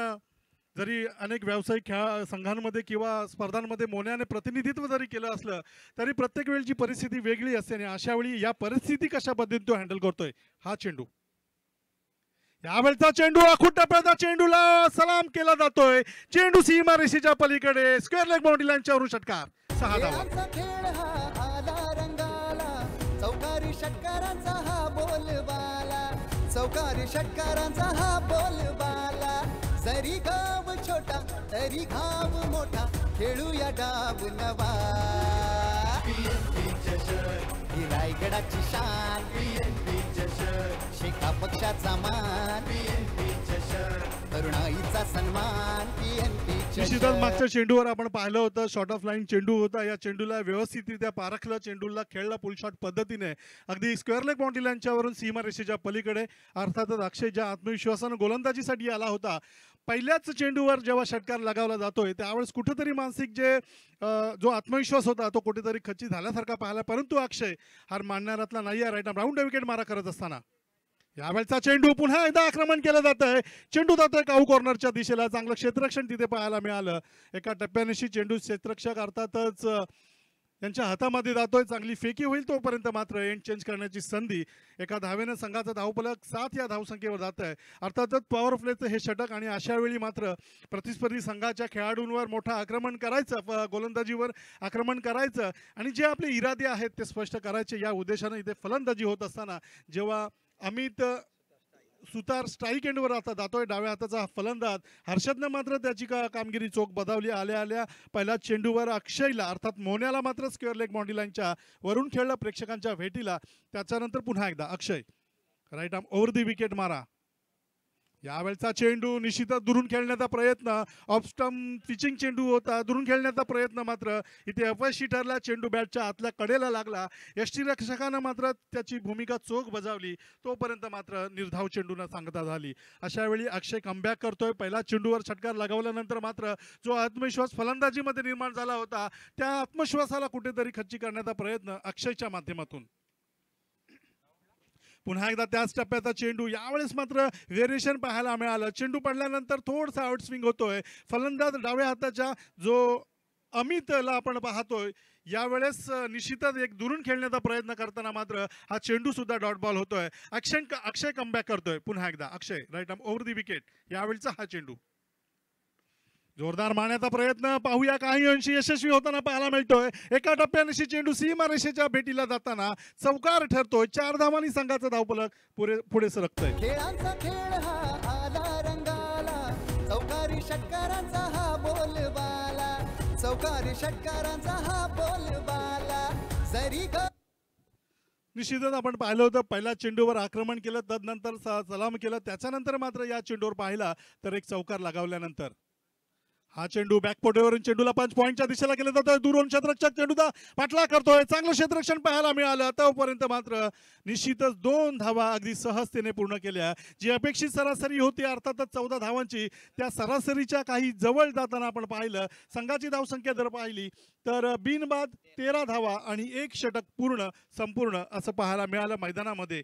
जरी अनेक व्यावसायिक संघांमध्ये किंवा स्पर्धांमध्ये मोन्याने प्रतिनिधित्व जरी केलं असलं तरी प्रत्येक वेळची परिस्थिती वेगळी असते आणि अशा वेळी या परिस्थिती कशा पद्धतीने तो हँडल करतोय. हा चेंडू यावेळचा चेंडू आखूट टप्प्याचा चेंडूला सलाम केला जातोय. चेंडू सीमारेषेच्या पलीकडे स्क्वेअर लेग बाउंड्री लाईनच्या षटकार 6 धावा. खेळाचा खेळ हा आला रंगाला चौकारी षटकारांचा हा बोलबाला चौकारी षटकारांचा हा बोलबाला जरी गाव छोटा तरी घाव मोठा खेळूया डाव नवा ही रायगडाची शान शेका पक्षाचा मान तरुणाईचा सन्मान निश्चितच मागच्या चेंडूवर आपण पाहिलं होतं शॉर्ट ऑफ लाईन चेंडू होता. या चेंडूला व्यवस्थितरित्या पारखलं, चेंडूला खेळला पुल शॉट पद्धतीने अगदी स्क्वेअर लेग बाउंड्री लाईनच्यावरून सीमारेषेच्या पलीकडे. अर्थातच अक्षय ज्या आत्मविश्वासानं गोलंदाजीसाठी आला होता पहिल्याच चेंडूवर जेव्हा षटकार लगावला जातोय त्यावेळेस कुठेतरी मानसिक जो आत्मविश्वास होता तो कुठेतरी खच्ची झाल्यासारखा पाहिला. परंतु अक्षय हार मानणाऱ्यातला नाही आहे. राईट राऊंड विकेट मारा करत असताना यावेळचा चेंडू पुन्हा एकदा आक्रमण केलं जात आहे. चेंडू जातोय काऊ कॉर्नरच्या दिशेला. चांगलं क्षेत्ररक्षण तिथे पाहायला मिळालं. एका टप्प्यानिशी चेंडू क्षेत्ररक्षक अर्थातच त्यांच्या हातामध्ये जातोय. चांगली फेकी होईल तोपर्यंत मात्र एंड चेंज करण्याची संधी. एका धावेनं संघाचा धावफलक 7 या धावसंख्येवर जात आहे. अर्थातच पॉवर प्लेचं हे षटक आणि अशा वेळी मात्र प्रतिस्पर्धी संघाच्या खेळाडूंवर मोठं आक्रमण करायचं, गोलंदाजीवर आक्रमण करायचं आणि जे आपले इरादे आहेत ते स्पष्ट करायचे या उद्देशानं इथे फलंदाजी होत असताना जेव्हा अमित सुतार स्ट्राईक एंडवर आता जातोय डाव्या हाताचा फलंदाज हर्षदनं मात्र त्याची कामगिरी चोख बजावली. आल्या आल्या पहिल्या चेंडूवर अक्षयला अर्थात मोन्याला मात्र स्क्वेअर लेग बाउंड्री लाईनच्या वरून खेळलं प्रेक्षकांच्या भेटीला. त्याच्यानंतर पुन्हा एकदा Akshay right arm over the wicket मारा. यावेळचा चेंडू निश्चितच दुरून खेळण्याचा प्रयत्न ऑफ स्टंप पिचिंग चेंडू होता. दुरून खेळण्याचा प्रयत्न मात्र इथे अपयशी ठरला. चेंडू बॅटच्या आतल्या कडेला लागला. यष्टीरक्षकानं मात्र त्याची भूमिका चोख बजावली. तोपर्यंत मात्र निर्धाव चेंडूनं सांगता झाली. अशा वेळी अक्षय कमबॅक करतोय. पहिला चेंडूवर षटकार लगावल्यानंतर मात्र जो आत्मविश्वास फलंदाजीमध्ये निर्माण झाला होता त्या आत्मविश्वासाला कुठेतरी खच्ची करण्याचा प्रयत्न अक्षयच्या माध्यमातून. पुन्हा एकदा त्याच टप्प्याचा चेंडू. यावेळेस मात्र व्हेरिएशन पाहायला मिळालं. चेंडू पडल्यानंतर थोडसा आउट स्विंग होतोय. फलंदाज डाव्या हाताचा जो अमितला आपण पाहतोय यावेळेस निश्चितच एक दुरून खेळण्याचा प्रयत्न करताना मात्र हा चेंडू सुद्धा डॉट बॉल होतोय. अक्षय कमबॅक करतोय. पुन्हा एकदा Akshay right arm over the wicket. यावेळचा हा चेंडू जोरदार मारण्याचा प्रयत्न पाहूया काही अंशी यशस्वी होताना पाहायला मिळतोय. एका टप्प्यानिशी चेंडू सीमारेषेच्या भेटीला जाताना चौकार ठरतोय. 4 धावांनी संघाचा धावफलक पुढे सरकतोय. खेळांचा खेळ हा आला रंगाला चौकारी षटकारांचा हा बोलबाला चौकारी षटकारांचा हा बोलबाला जरी निश्चितच आपण पाहिलं होतं पहिल्या चेंडूवर आक्रमण केलं तदनंतर सलाम केलं. त्याच्यानंतर मात्र या चेंडूवर पाहिला तर एक चौकार लगावल्यानंतर हा चेंडू बॅकपोटेवरून चेंडूला 5 पॉईंटच्या दिशेला केला जातोय. दुरून क्षेत्ररक्षक चेंडूचा पाठला करतोय. चांगलं क्षेत्ररक्षण पाहायला मिळालं. तोपर्यंत मात्र निश्चितच 2 धावा अगदी सहजतेने पूर्ण केल्या. जी अपेक्षित सरासरी होती अर्थातच 14 धावांची त्या सरासरीच्या काही जवळ जाताना आपण पाहिलं. संघाची धावसंख्या जर पाहिली तर बिनबाद 13 धावा आणि 1 षटक संपूर्ण असं पाहायला मिळालं मैदानामध्ये.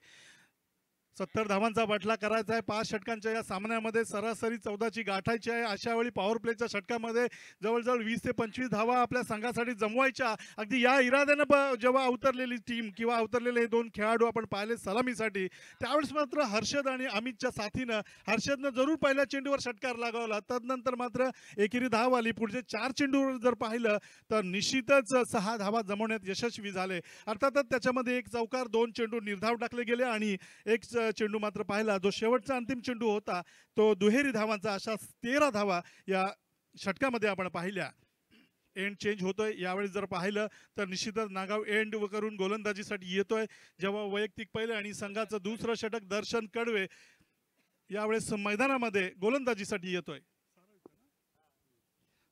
70 धावांचा बाटला करायचा आहे. 5 षटकांच्या या सामन्यामध्ये सरासरी 14ची गाठायची आहे. अशा वेळी पॉवर प्लेच्या षटकामध्ये जवळजवळ 20 ते 25 धावा आपल्या संघासाठी जमवायच्या. अगदी या इराद्यानं जेव्हा अवतरलेली टीम किंवा अवतरलेले 2 खेळाडू आपण पाहिले सलामीसाठी त्यावेळेस मात्र हर्षद आणि अमितच्या साथीनं हर्षदनं जरूर पहिल्या चेंडूवर षटकार लगावला. तदनंतर मात्र एकेरी धाव आली. पुढचे 4 चेंडूवर जर पाहिलं तर निश्चितच 6 धावा जमवण्यात यशस्वी झाले. अर्थातच त्याच्यामध्ये 1 चौकार 2 चेंडू निर्धाव टाकले गेले आणि 1 चेंडू मात्र पाहिला जो शेवटचा अंतिम चेंडू होता तो दुहेरी धावांचा. अशा 13 धावा या षटकामध्ये आपण पाहिल्या. एंड चेंज होतोय. यावेळेस जर पाहिलं तर निश्चितच नागाव एंड करून गोलंदाजीसाठी येतोय. जेव्हा वैयक्तिक पहिलं आणि संघाचं दुसरं षटक दर्शन कडवे यावेळेस मैदानामध्ये गोलंदाजीसाठी येतोय.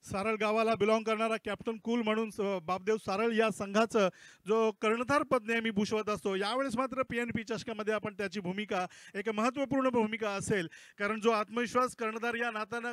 सारळ गावाला बिलॉंग करणारा कॅप्टन कूल म्हणून बापदेव सारळ या संघाचं जो कर्णधार पद नेहमी भूषवत असतो, यावेळेस मात्र PNP चषकामध्ये आपण त्याची भूमिका एक महत्त्वपूर्ण भूमिका असेल. कारण जो आत्मविश्वास कर्णधार या नात्यानं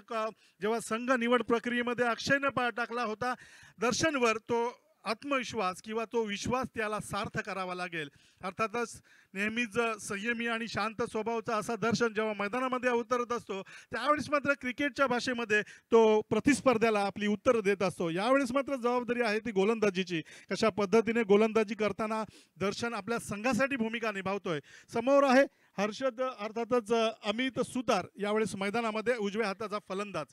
जेव्हा संघ निवड प्रक्रियेमध्ये अक्षयनं टाकला होता दर्शनवर, तो आत्मविश्वास किंवा तो विश्वास त्याला सार्थ करावा लागेल. अर्थातच नेहमीच संयमी आणि शांत स्वभावाचा असा दर्शन जेव्हा मैदानामध्ये उतरत असतो त्यावेळेस मात्र क्रिकेटच्या भाषेमध्ये तो प्रतिस्पर्ध्याला आपली उत्तर देत असतो. यावेळेस मात्र जबाबदारी आहे ती गोलंदाजीची. कशा पद्धतीने गोलंदाजी करताना दर्शन आपल्या संघासाठी भूमिका निभावतोय. समोर आहे हर्षद, अर्थातच अमित सुतार यावेळेस मैदानामध्ये उजव्या हाताचा फलंदाज.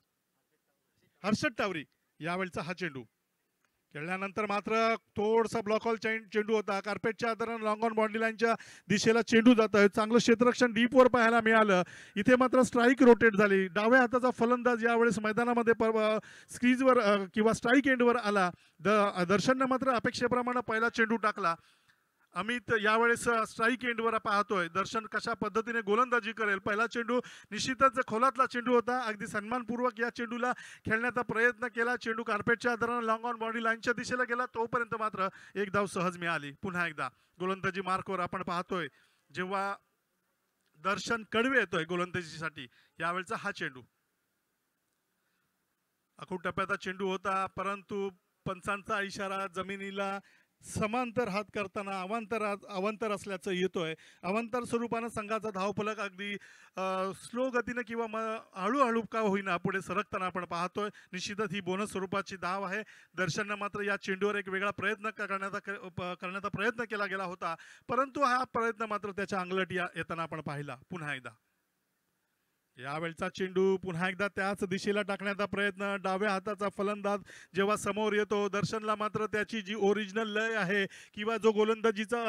हर्षद टावरी यावेळेचा हा चेंडू खेळल्यानंतर मात्र थोडासा ब्लॉक हॉल चेंडू होता. कार्पेटच्या आधारानं लॉंग ऑन बाउंड्री लाईनच्या दिशेला चेंडू जात आहे. चांगलं क्षेत्ररक्षण डीपवर पाहायला मिळालं. इथे मात्र स्ट्राईक रोटेट झाली. डाव्या हाताचा फलंदाज यावेळेस मैदानामध्ये स्क्रीजवर किंवा स्ट्राईक एंडवर आला. दर्शननं मात्र अपेक्षेप्रमाणे पहिला चेंडू टाकला. अमित यावेळेस स्ट्राईक एंडवर पाहतोय दर्शन कशा पद्धतीने गोलंदाजी करेल. पहिला चेंडू निश्चितच खोलातला चेंडू होता. अगदी सन्मानपूर्वक या चेंडूला खेळण्याचा प्रयत्न केला. चेंडू कार्पेटच्या आधारानं लॉंग ऑन बाउंड्री लाईनच्या दिशेला गेला. तोपर्यंत मात्र एक धाव सहज मिळाली. पुन्हा एकदा गोलंदाजी मार्कवर आपण पाहतोय जेव्हा दर्शन कडवे येतोय गोलंदाजीसाठी. यावेळचा हा चेंडू अखूट टप्प्याचा चेंडू होता, परंतु पंचांचा इशारा जमिनीला समांतर हात करताना अवांतर असल्याचं येतोय. अवांतर स्वरूपानं संघाचा धावफलक अगदी स्लो गतीनं किंवा हळूहळू का होईना पुढे सरकताना आपण पाहतोय. निश्चितच ही बोनस स्वरूपाची धाव आहे. दर्शननं मात्र या चेंडूवर एक वेगळा प्रयत्न करण्याचा प्रयत्न केला गेला होता, परंतु हा प्रयत्न मात्र त्याच्या अंगलट येताना आपण पाहिला. पुन्हा एकदा यावेळचा चेंडू पुन्हा एकदा त्याच दिशेला टाकण्याचा प्रयत्न. डाव्या हाताचा फलंदाज जेव्हा समोर येतो दर्शनला मात्र त्याची जी ओरिजिनल लय आहे किंवा जो गोलंदाजीचा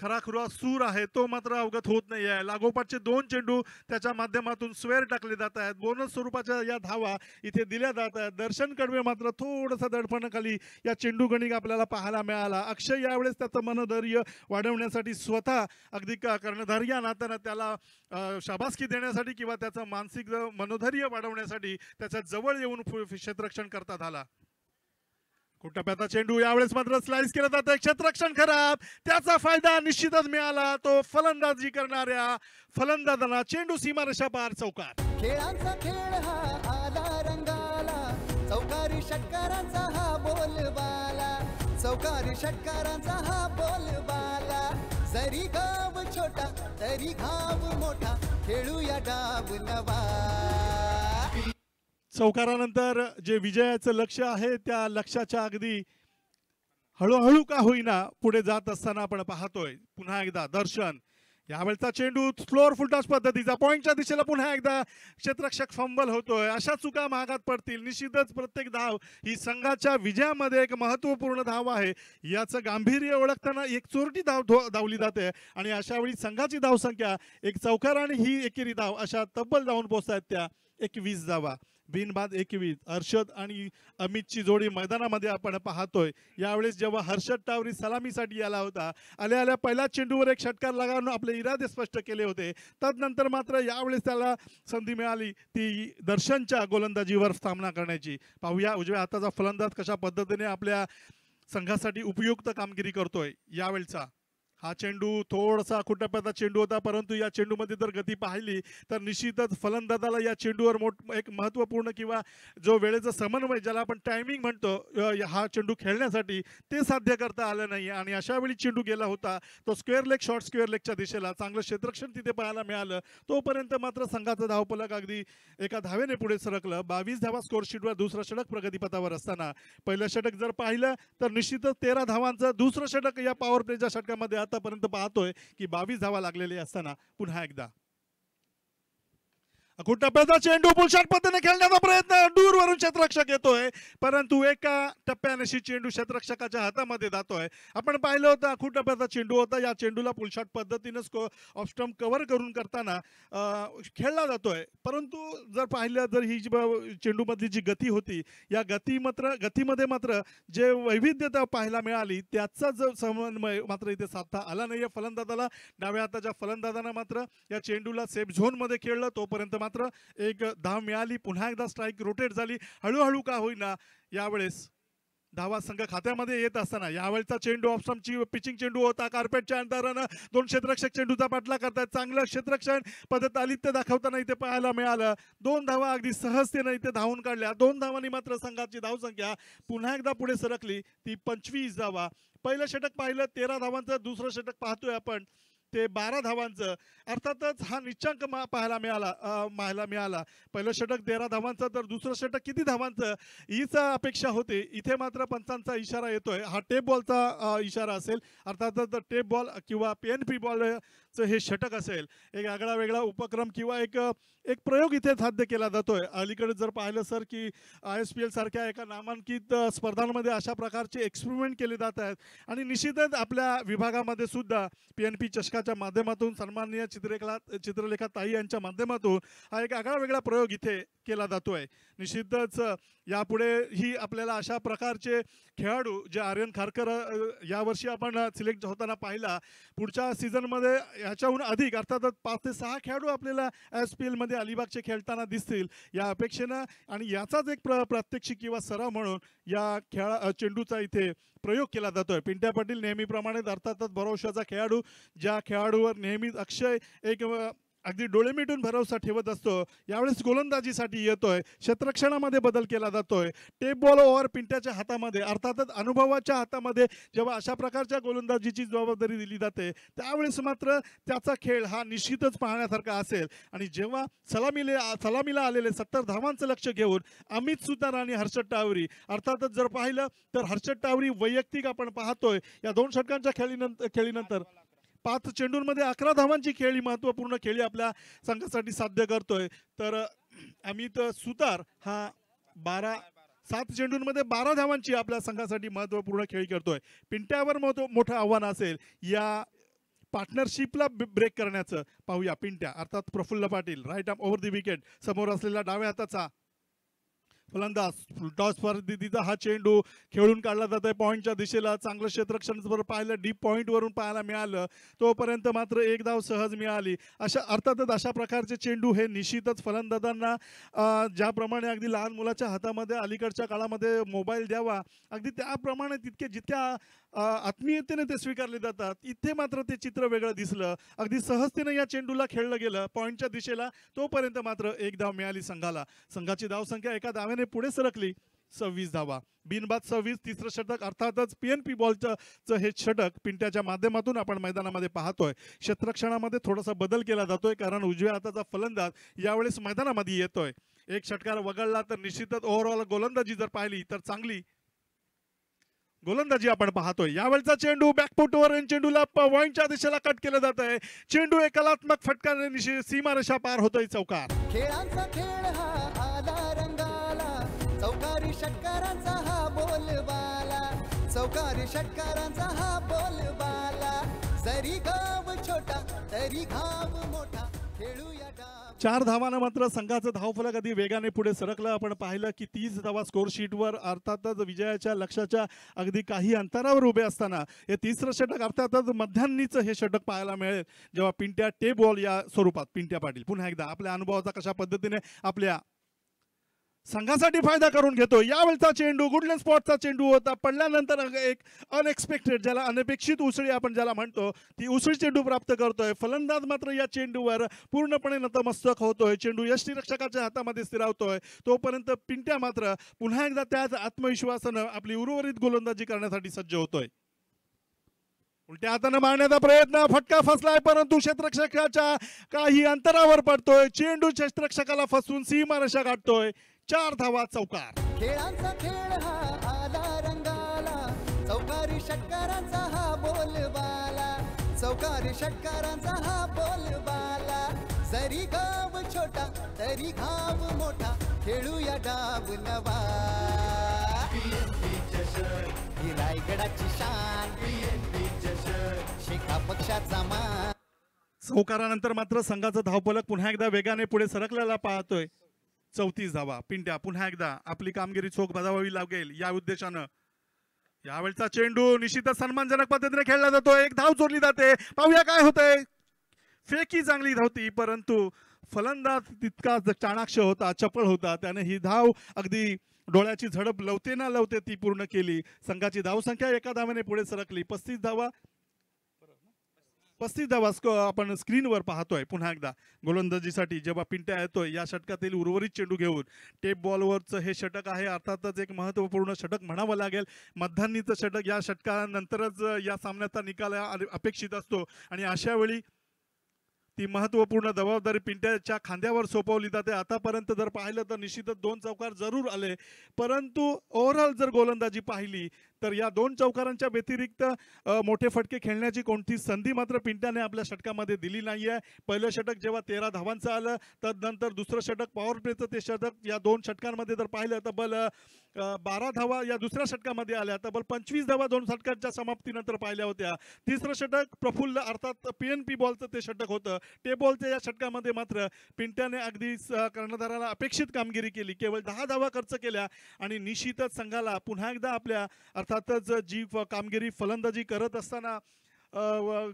खराखुरा सूर आहे तो मात्र अवगत होत नाही आहे. लागोपाठचे दोन चेंडू त्याच्या माध्यमातून स्वेअर टाकले जात आहेत. बोनस स्वरूपाच्या या धावा इथे दिल्या जात आहेत. दर्शन कडवे मात्र थोडंसं दडपणाखाली या चेंडू गणिक आपल्याला पाहायला मिळाला. अक्षय यावेळेस त्याचं मनधैर्य वाढवण्यासाठी स्वतः अगदी कर्णधार या नात्यानं त्याला शाबासकी देण्यासाठी किंवा त्याचं मानसिक मनोधैर्य वाढवण्यासाठी त्याच्या जवळ येऊन क्षेत्ररक्षण करतात आला. टप्प्याचा चेंडू यावेळेस मात्र स्लाइस केला जातं. क्षेत्ररक्षण खराब, त्याचा फायदा निश्चितच मिळाला. तो फलंदाजी करणाऱ्या फलंदाजांना चेंडू सीमारेषा पार चौकार. खेळांचा खेळ हा आला रंगाला, चौकारी षटकारांचा हा बोलबाला, चौकारी षटकारांचा हा बोलबाला. जरी गाव छोटा तरी घाव मोठा, खेळूया डाव नवा. चौकारानंतर जे विजयाचं लक्ष आहे त्या लक्ष्याच्या अगदी हळूहळू का होईना पुढे जात असताना आपण पाहतोय. पुन्हा एकदा दर्शन यावेळचा चेंडू स्लोअर फुलटॉस पद्धतीचा पॉईंटच्या दिशेला पुन्हा एकदा क्षेत्ररक्षक फंबल होतोय. अशा चुका महागात पडतील. निश्चितच प्रत्येक धाव ही संघाच्या विजयामध्ये एक महत्त्वपूर्ण धाव आहे. याचं गांभीर्य ओळखताना एक चोरटी धावली जाते आणि अशा वेळी संघाची धावसंख्या एक चौकार आणि ही एकेरी धाव अशा तब्बल जाऊन पोहोचतात त्या 21 धावा. बिनबाद 21. हर्षद आणि अमितची जोडी मैदानामध्ये आपण पाहतोय. यावेळेस जेव्हा हर्षद टावरी सलामीसाठी आला होता, आल्या पहिल्या चेंडूवर एक षटकार लगावून आपले इरादे स्पष्ट केले होते. तदनंतर मात्र यावेळेस त्याला संधी मिळाली ती दर्शनच्या गोलंदाजीवर सामना करण्याची. पाहूया उजव्या हाताचा फलंदाज कशा पद्धतीने आपल्या संघासाठी उपयुक्त कामगिरी करतोय. यावेळचा हा चेंडू थोडासा खुटप्याचा चेंडू होता, परंतु या चेंडूमध्ये जर गती पाहिली तर निश्चितच फलंदाजाला या चेंडूवर एक महत्त्वपूर्ण किंवा जो वेळेचा समन्वय ज्याला आपण टायमिंग म्हणतो हा चेंडू खेळण्यासाठी ते साध्य करता आलं नाही. आणि अशा वेळी चेंडू गेला होता तो स्क्वेअर लेग शॉर्ट स्क्वेअर लेगच्या दिशेला. चांगलं क्षेत्ररक्षण तिथे पाहायला मिळालं. तोपर्यंत मात्र संघाचं धावफलक अगदी एका धावेने पुढे सरकलं. 22 धावा स्कोरशीटवर दुसरं षटक प्रगतीपथावर असताना पहिलं षटक जर पाहिलं तर निश्चितच 13 धावांचं दुसरं षटक या पॉवर प्लेच्या षटकामध्ये आतापर्यंत पाहतोय की 22 धावा लागलेले असताना पुन्हा एकदा टप्प्याचा चेंडू पुलशॉट पद्धतीने खेळण्याचा प्रयत्न, दूरवरून क्षेत्ररक्षक येतोय परंतु एका टप्प्याने चेंडू क्षेत्ररक्षकाच्या हातामध्ये जातोय. आपण पाहिलं होतं टप्प्याचा चेंडू होता, या चेंडूला पुलशॉट पद्धतीने ऑफ स्टंप कव्हर करून करताना खेळला जातोय. परंतु जर पाहिलं तर ही चेंडू मधली जी गती होती, या गतीमध्ये मात्र जे वैविध्यता पाहायला मिळाली त्याचा जो समन्वय मात्र इथे साधता आला नाहीये फलंदाजाला. डाव्या हाताच्या फलंदाजानं मात्र या चेंडूला सेफ झोन मध्ये खेळलं, तोपर्यंत मात्र एक धाव मिळाली. पुन्हा एकदा स्ट्राईक रोटेट झाली. हळूहळू का होईना यावेळेस धावा संघ खात्यामध्ये येत असताना यावेळेचा चेंडू ऑफ स्टंपची पिचिंग चेंडू होता. कार्पेटच्या अंतरानं दोन क्षेत्ररक्षक चेंडूचा पाठला करतात. चांगलं क्षेत्ररक्षण पद्धत आलित्य दाखवताना इथे पाहायला मिळालं. 2 धावा अगदी सहजतेने इथे धावून काढल्या. 2 धावांनी मात्र संघाची धावसंख्या पुन्हा एकदा पुढे सरकली, ती 25 धावा. पहिलं षटक पाहिलं 13 धावांचं, दुसरं षटक पाहतोय आपण ते 12 धावांचं. अर्थातच हा निश्चांक पाहायला मिळाला. पहिलं षटक 13 धावांचं तर दुसरं षटक किती धावांचं हीच अपेक्षा होती. इथे मात्र पंचांचा इशारा येतोय, हा टेप बॉलचा इशारा असेल. अर्थातच टेप बॉल किंवा PNP बॉलचं हे षटक असेल. एक आगळा वेगळा उपक्रम किंवा एक प्रयोग इथे साध्य केला जातोय. अलीकडे जर पाहिलं सर की ISPL सारख्या एका नामांकित स्पर्धांमध्ये अशा प्रकारचे एक्सपेरिमेंट केले जात आहेत आणि निश्चितच आपल्या विभागामध्ये सुद्धा PNP चषकाच्या माध्यमातून सन्माननीय चित्रलेखा ताई यांच्या माध्यमातून हा एक आगळा वेगळा प्रयोग इथे केला जातोय. निश्चितच यापुढे ही आपल्याला अशा प्रकारचे खेळाडू जे आर्यन खारकर यावर्षी आपण सिलेक्ट होताना पाहिला, पुढच्या सीझनमध्ये याच्याहून अधिक अर्थातच 5 ते 6 खेळाडू आपल्याला ISPL मध्ये अलिबागचे खेळताना दिसतील या अपेक्षेनं. आणि याचाच एक प्रात्यक्षिक किंवा सराव म्हणून या चेंडूचा इथे प्रयोग केला जातोय. पिंट्या पाटील नेहमीप्रमाणे अर्थातच भरवशाचा खेळाडू, ज्या खेळाडूवर नेहमीच अक्षय एक अगदी डोळे मिटून भरवसा ठेवत असतो, यावेळेस गोलंदाजीसाठी येतोय. क्षेत्ररक्षणामध्ये बदल केला जातोय. टेप बॉल ओव्हर पिंट्याच्या हातामध्ये, अर्थातच अनुभवाच्या हातामध्ये जेव्हा अशा प्रकारच्या गोलंदाजीची जबाबदारी दिली जाते त्यावेळेस मात्र त्याचा खेळ हा निश्चितच पाहण्यासारखा असेल. आणि जेव्हा सलामीला आलेले 70 धावांचं लक्ष घेऊन अमित सुतार आणि हर्षद टावरी, अर्थातच जर पाहिलं तर हर्षद टावरी वैयक्तिक आपण पाहतोय या 2 षटकांच्या खेळीनंतर 5 चेंडूंमध्ये 11 धावांची खेळी, महत्त्वपूर्ण खेळी आपल्या संघासाठी साध्य करतोय. तर अमित सुतार हा 7 चेंडूंमध्ये 12 धावांची आपल्या संघासाठी महत्त्वपूर्ण खेळी करतोय. पिंट्यावर मोठं आव्हान असेल या पार्टनरशिपला ब्रेक करण्याचं. पाहूया पिंट्या अर्थात Praful Patil, right arm over the wicket, समोर असलेला डाव्या हाताचा फलंदाज. टॉस पद्धतीचा हा चेंडू खेळून काढला जातोय पॉईंटच्या दिशेला. चांगलं क्षेत्ररक्षण जर पाहिलं डीप पॉईंटवरून पाहायला मिळालं, तोपर्यंत मात्र एक धाव सहज मिळाली. अर्थातच अशा प्रकारचे चेंडू हे निश्चितच फलंदाजांना ज्याप्रमाणे अगदी लहान मुलाच्या हातामध्ये अलीकडच्या काळामध्ये मोबाईल द्यावा, अगदी त्याप्रमाणे जितक्या आत्मीयतेने ते स्वीकारले जातात, इथे मात्र ते चित्र वेगळं दिसलं. अगदी सहजतेने या चेंडूला खेळलं गेलं पॉईंटच्या दिशेला, तोपर्यंत मात्र एक धाव मिळाली संघाला. संघाची धावसंख्या एका धाव्याने पुढे सरकली 26 धावा. बिनबाद 26. तिसरं षटक अर्थातच PNP बॉलचं हे षटक पिंट्याच्या माध्यमातून आपण मैदानामध्ये पाहतोय. क्षेत्ररक्षणामध्ये थोडासा बदल केला जातोय कारण उजव्या हाताचा फलंदाज यावेळेस मैदानामध्ये येतोय. एक षटकार वगळला तर निश्चितच ओव्हरऑल गोलंदाजी जर पाहिली तर चांगली गोलंदाजी आपण पाहतोय. यावेळचा चेंडू बॅकफुटवर चेंडूला पॉइंटच्या दिशेला कट केलं जात आहे. चेंडू एक कलात्मक फटकाने सीमारेषा पार होतोय. चौकार. खेळांचा खेळ हा आला रंगाला, चौकारी षटकारांचा हा बोलबाला, चौकारी षटकारांचा हा बोलबाला. जरी गाव छोटा तरी घाव मोठा, खेळूया डाव. 4 धावांना मात्र संघाचं धावफलक अगदी वेगाने पुढे सरकलं. आपण पाहिलं की 30 धावा स्कोर शीटवर अर्थातच विजयाच्या लक्ष्याच्या अगदी काही अंतरावर उभे असताना हे तिसरं षटक अर्थातच मध्यान्हीचं हे षटक पाहायला मिळेल जेव्हा पिंट्या टेप बॉल या स्वरूपात पिंट्या पाटील पुन्हा एकदा आपल्या अनुभवाचा कशा पद्धतीने आपल्या संघासाठी फायदा करून घेतो. यावेळचा चेंडू गुडलँड स्पॉटचा चेंडू होता. पडल्यानंतर एक अनएक्सपेक्टेड, ज्याला अनपेक्षित उसळी आपण ज्याला म्हणतो, ती उसळी चेंडू प्राप्त करतोय. फलंदाज मात्र या चेंडूवर पूर्णपणे नतमस्तक होतोय. चेंडू यष्टीरक्षकाच्या हातामध्ये स्थिरावतोय. तोपर्यंत पिंट्या मात्र पुन्हा एकदा त्याच आत्मविश्वासानं आपली उर्वरित गोलंदाजी करण्यासाठी सज्ज होतोय. उलट्या हाताने मारण्याचा प्रयत्न, फटका फसलाय परंतु क्षेत्ररक्षकाच्या काही अंतरावर पडतोय. चेंडू क्षेत्ररक्षकाला फसवून सीमारेषा गाठतोय. 4 धावा. चौकार. खेळांचा खेळ हा आला रंगाला, चौकारी षटकारांचा हा बोलबाला, चौकारी षटकारांचा हा बोलबाला. जरी गाव छोटा तरी घाव मोठा, खेळूया डाव नवा. ही रायगडाची शान, शेका पक्षाचा मान. चौकारानंतर मात्र संघाचा धावफलक पुन्हा एकदा वेगाने पुढे सरकलेला पाहतोय. 34 धावा. पिंट्या पुन्हा एकदा आपली कामगिरी चोख बजावावी लागेल या उद्देशानं. यावेळचा चेंडू निश्चितच सन्मानजनक पद्धतीने खेळला जातो. एक धाव चोरली जाते. पाहूया काय होतंय. फेकी चांगली धावती, परंतु फलंदाज तितका चाणाक्ष होता, चपळ होता. त्याने ही धाव अगदी डोळ्याची झडप लवते ना लवते ती पूर्ण केली. संघाची धावसंख्या एका धावेने पुढे सरकली. 35 धावा. आपण स्क्रीनवर पाहतोय. पुन्हा एकदा गोलंदाजीसाठी जेव्हा पिंट्या येतोय या षटकातील उर्वरित चेंडू घेऊन. टेप बॉलवरचं हे षटक आहे. अर्थातच एक महत्त्वपूर्ण षटक म्हणावं लागेल. मध्यान्हीचं षटक या षटकानंतरच या सामन्याचा निकाल अपेक्षित असतो आणि अशा वेळी ती महत्त्वपूर्ण जबाबदारी पिंट्याच्या खांद्यावर सोपवली जाते. आतापर्यंत जर पाहिलं तर निश्चितच 2 चौकार जरूर आले, परंतु ओव्हरऑल जर गोलंदाजी पाहिली तर या 2 चौकारांच्या व्यतिरिक्त मोठे फटके खेळण्याची कोणती संधी मात्र पिंट्याने आपल्या षटकामध्ये दिली नाही आहे. पहिलं षटक जेव्हा 13 धावांचं आलं, तदनंतर दुसरं षटक पॉवर प्लेचं ते षटक, या 2 षटकांमध्ये जर पाहिलं तब्बल 12 धावा या दुसऱ्या षटकामध्ये आल्या. तब्बल 25 धावा 2 षटकांच्या समाप्तीनंतर पाहिल्या होत्या. तिसरं षटक प्रफुल्ल अर्थात PNP बॉलचं ते षटक होतं. टे बॉलच्या या षटकामध्ये मात्र पिंट्याने अगदी कर्णधाराला अपेक्षित कामगिरी केली. केवळ 10 धावा खर्च केल्या आणि निश्चितच संघाला पुन्हा एकदा आपल्या अर्थातच जी कामगिरी फलंदाजी करत असताना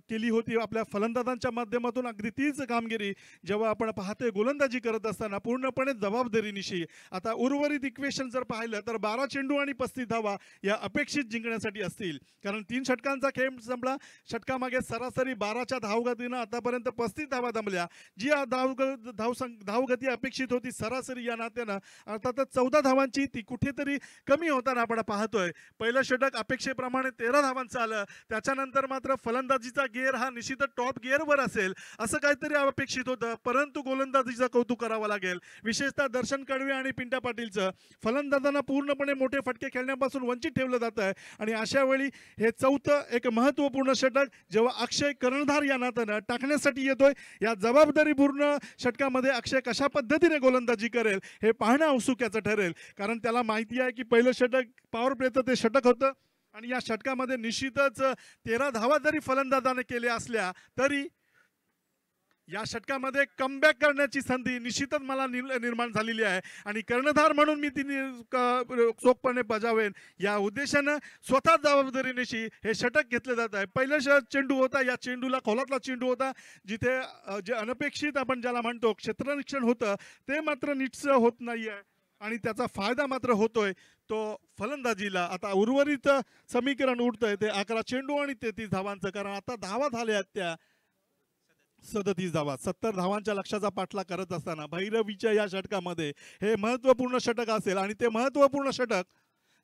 केली होती आपल्या फलंदाजांच्या माध्यमातून, अगदी तीच कामगिरी जेव्हा आपण पाहतोय गोलंदाजी करत असताना पूर्णपणे जबाबदारीनिशी. आता उर्वरित इक्वेशन जर पाहिलं तर 12 चेंडू आणि 35 धावा या अपेक्षित जिंकण्यासाठी असतील, कारण 3 षटकांचा खेळ संपला. षटकामागे सरासरी 12च्या धावगतीनं आतापर्यंत 35 धावा जमल्या. जी धावगती अपेक्षित होती सरासरी या नात्यानं अर्थातच 14 धावांची ती कुठेतरी कमी होताना आपण पाहतोय. पहिलं षटक अपेक्षेप्रमाणे 13 धावांचं आलं. त्याच्यानंतर मात्र फलंदाजीचा गिअर हा निश्चितच टॉप गिअरवर असेल असं काहीतरी अपेक्षित होतं, परंतु गोलंदाजीचं कौतुक करावं लागेल. विशेषतः दर्शन कडवे आणि पिंट्या पाटीलचं फलंदाजांना पूर्णपणे मोठे फटके खेळण्यापासून वंचित ठेवलं जात आहे. आणि अशा वेळी हे चौथं एक महत्त्वपूर्ण षटक जेव्हा अक्षय कर्णधार या नात्यानं टाकण्यासाठी येतोय, या जबाबदारीपूर्ण षटकामध्ये अक्षय कशा पद्धतीने गोलंदाजी करेल हे पाहणं औत्सुक्याचं ठरेल. कारण त्याला माहिती आहे की पहिलं षटक पॉवर प्लेचं ते षटक होतं आणि या षटकामध्ये निश्चितच 13 धावा जरी फलंदाजाने केल्या असल्या तरी या षटकामध्ये कमबॅक करण्याची संधी निश्चितच मला निर्माण झालेली आहे आणि कर्णधार म्हणून मी ती चोखपणे बजावेन या उद्देशानं स्वतः जबाबदारीनिशी हे षटक घेतलं जात आहे. पहिलं चेंडू होता, या चेंडूला खोलातला चेंडू होता जिथे जे अनपेक्षित आपण ज्याला म्हणतो क्षेत्ररक्षण होतं ते मात्र नीटचं होत नाही आहे आणि त्याचा फायदा मात्र होतोय तो फलंदाजीला. आता उर्वरित समीकरण उडतंय ते 11 चेंडू आणि 33 धावांचं, कारण आता धावा झाल्या त्या 37 धावा. 70 धावांच्या लक्ष्याचा पाठलाग करत असताना भैरवीच्या या षटकामध्ये हे महत्त्वपूर्ण षटक असेल आणि ते महत्त्वपूर्ण षटक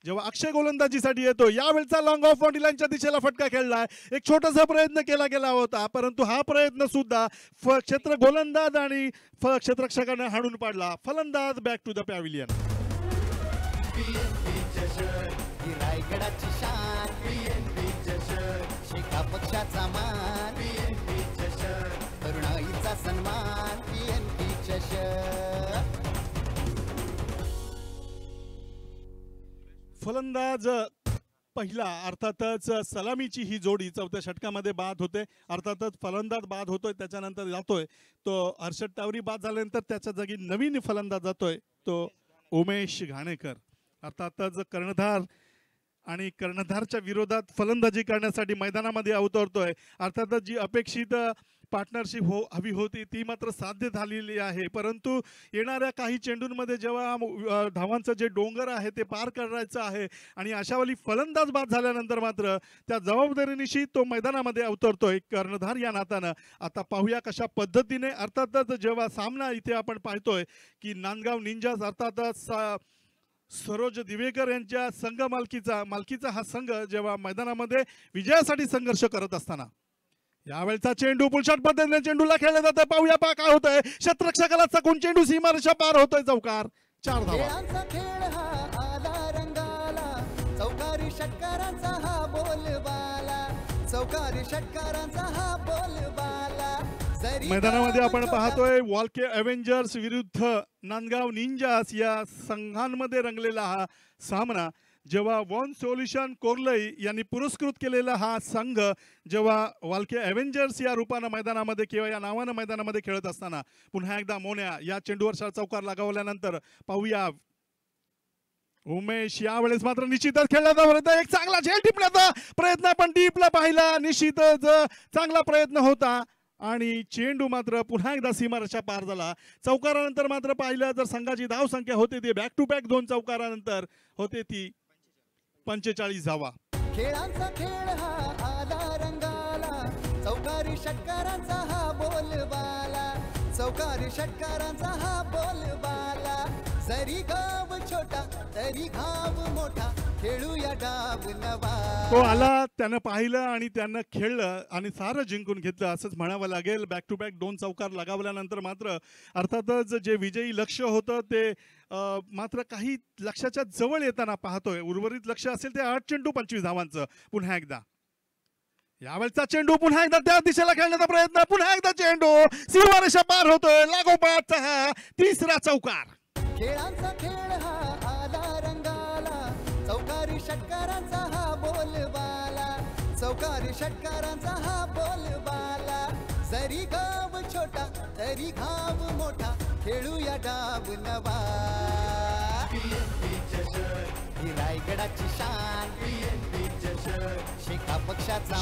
जेव्हा अक्षय गोलंदाजीसाठी येतो. यावेळचा लॉंग ऑफ बाउंड्री लाईनच्या दिशेला फटका खेळलाय. एक छोटासा प्रयत्न केला गेला होता, परंतु हा प्रयत्न सुद्धा क्षेत्र गोलंदाज आणि क्षेत्ररक्षकाने हाणून पाडला. फलंदाज बॅक टू द पॅव्हिलियन. रायगडाची शान, शेका पक्षाचा मान, तरुणाईचा सन्मान, PNP चषक. फलंदाज पहिला अर्थातच सलामीची ही जोडी चौथ्या षटकामध्ये बाद होते. अर्थातच फलंदाज बाद होतोय, त्याच्यानंतर जातोय तो हर्षद टावरी. बाद झाल्यानंतर त्याच्या जागी नवीन फलंदाज जातोय तो उमेश घाणेकर. अर्थातच कर्णधार आणि कर्णधारच्या विरोधात फलंदाजी करण्यासाठी मैदानामध्ये अवतरतोय. अर्थातच जी अपेक्षित पार्टनरशिप हवी होती ती मात्र साध्य झालेली आहे, परंतु येणाऱ्या काही चेंडूंमध्ये जेव्हा धावांचं जे डोंगर आहे ते पार करायचं आहे आणि अशावेळी फलंदाज बाद झाल्यानंतर मात्र त्या जबाबदारीनिशी तो मैदानामध्ये अवतरतोय कर्णधार या नात्यानं. आता पाहूया कशा पद्धतीने. अर्थातच जेव्हा सामना इथे आपण पाहतोय की नांदगाव निंजास अर्थातच सरोज दिवेकर यांच्या संघ मालकीचा हा संघ जेव्हा मैदानामध्ये विजयासाठी संघर्ष करत असताना यावेळचा चेंडू पुलशॉट पद्धतीने चेंडूला खेळला जातं. पाहूया काय होतंय. क्षेत्ररक्षकाला चकून चेंडू सीमारेषा पार होतोय. चौकार. 4 धावा. खेळांचा खेळ हा आला रंगाला, चौकारी षटकारांचा हा बोलबाला, चौकारी षटकारांचा हा बोलबाला, मैदानामध्ये आपण पाहतोय वॉल्के एव्हेंजर्स विरुद्ध नांदगाव निंजास या संघांमध्ये रंगलेला हा सामना. जेव्हा वन सोल्युशन कोर्लई यांनी पुरस्कृत केलेला हा संघ जेव्हा वाल्के एव्हेंजर्स या रूपानं मैदानामध्ये किंवा या नावानं मैदानामध्ये खेळत असताना पुन्हा एकदा मोन्या या चेंडूवर चौकार लगावल्यानंतर पाहूया उमेश यावेळेस मात्र निश्चितच खेळण्याचा प्रयत्न, एक चांगला झेल टिपण्याचा प्रयत्न पण डीपला पाहिला, निश्चितच चांगला प्रयत्न होता आणि चेंडू मात्र पुन्हा एकदा सीमारेषा पार झाला. चौकारानंतर मात्र पाहिलं तर संघाची धाव संख्या होते ती बॅक टू बॅक 2 चौकारानंतर होते ती 45 धावा. खेळांचा खेळ हा आला रंगाला, चौकारी षटकारांचा हा बोलबाला, चौकारी षटकारांचा हा बोलबाला. जरी गाव छोटा तरी घाव मोठा, खेळूया डाव नवा. तो आला, त्यानं पाहिलं आणि त्यानं खेळलं आणि सारं जिंकून घेतलं असंच म्हणावं लागेल. बॅक टू बॅक 2 चौकार लगावल्यानंतर मात्र अर्थातच जे विजयी लक्ष होतं ते मात्र काही लक्षाच्या जवळ येताना पाहतोय. उर्वरित लक्ष असेल ते 8 चेंडू 25 धावांचं. पुन्हा एकदा यावेळचा चेंडू पुन्हा एकदा त्या दिशेला खेळण्याचा प्रयत्न, पुन्हा एकदा चेंडू सीमारेषा पार होतोय. लागोपाठचा हा 3रा चौकार. खेळांचा खेळ हा आला रंगाला, चौकारी षटकारांचा हा बोलबाला, चौकारी षटकारांचा हा बोलबाला. जरी गाव छोटा तरी घाव मोठा, खेळूया डाव नवा. ही रायगडाची शान, शेखा पक्षाचा मान.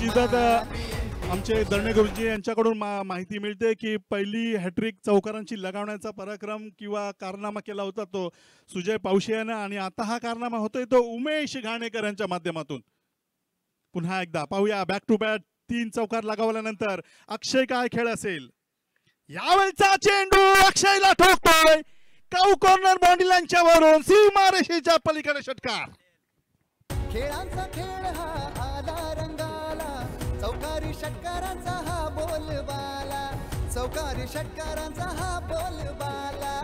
आमचे दर्णे गुरुजी यांच्याकडून माहिती मिळते की पहिली हॅट्रिक चौकारांची लगावण्याचा पराक्रम किंवा कारनामा केला होता तो सुजय पावशे यानं आणि आता हा कारनामा होतोय तो उमेश घाणेकर यांच्या माध्यमातून. पुन्हा एकदा पाहूया बॅक टू बॅक 3 चौकार लगावल्यानंतर अक्षय काय खेळ असेल. यावेळचा चेंडू अक्षयला ठोकतोय काऊ कॉर्नर बाउंड्री लाईनच्या वरून सीमारेषेच्या पलीकडे षटकार. खेळांचा खेळ हा आला रंगाला, चौकारी षटकारांचा हा बोलबाला, चौकारी षटकारांचा हा बोलबाला.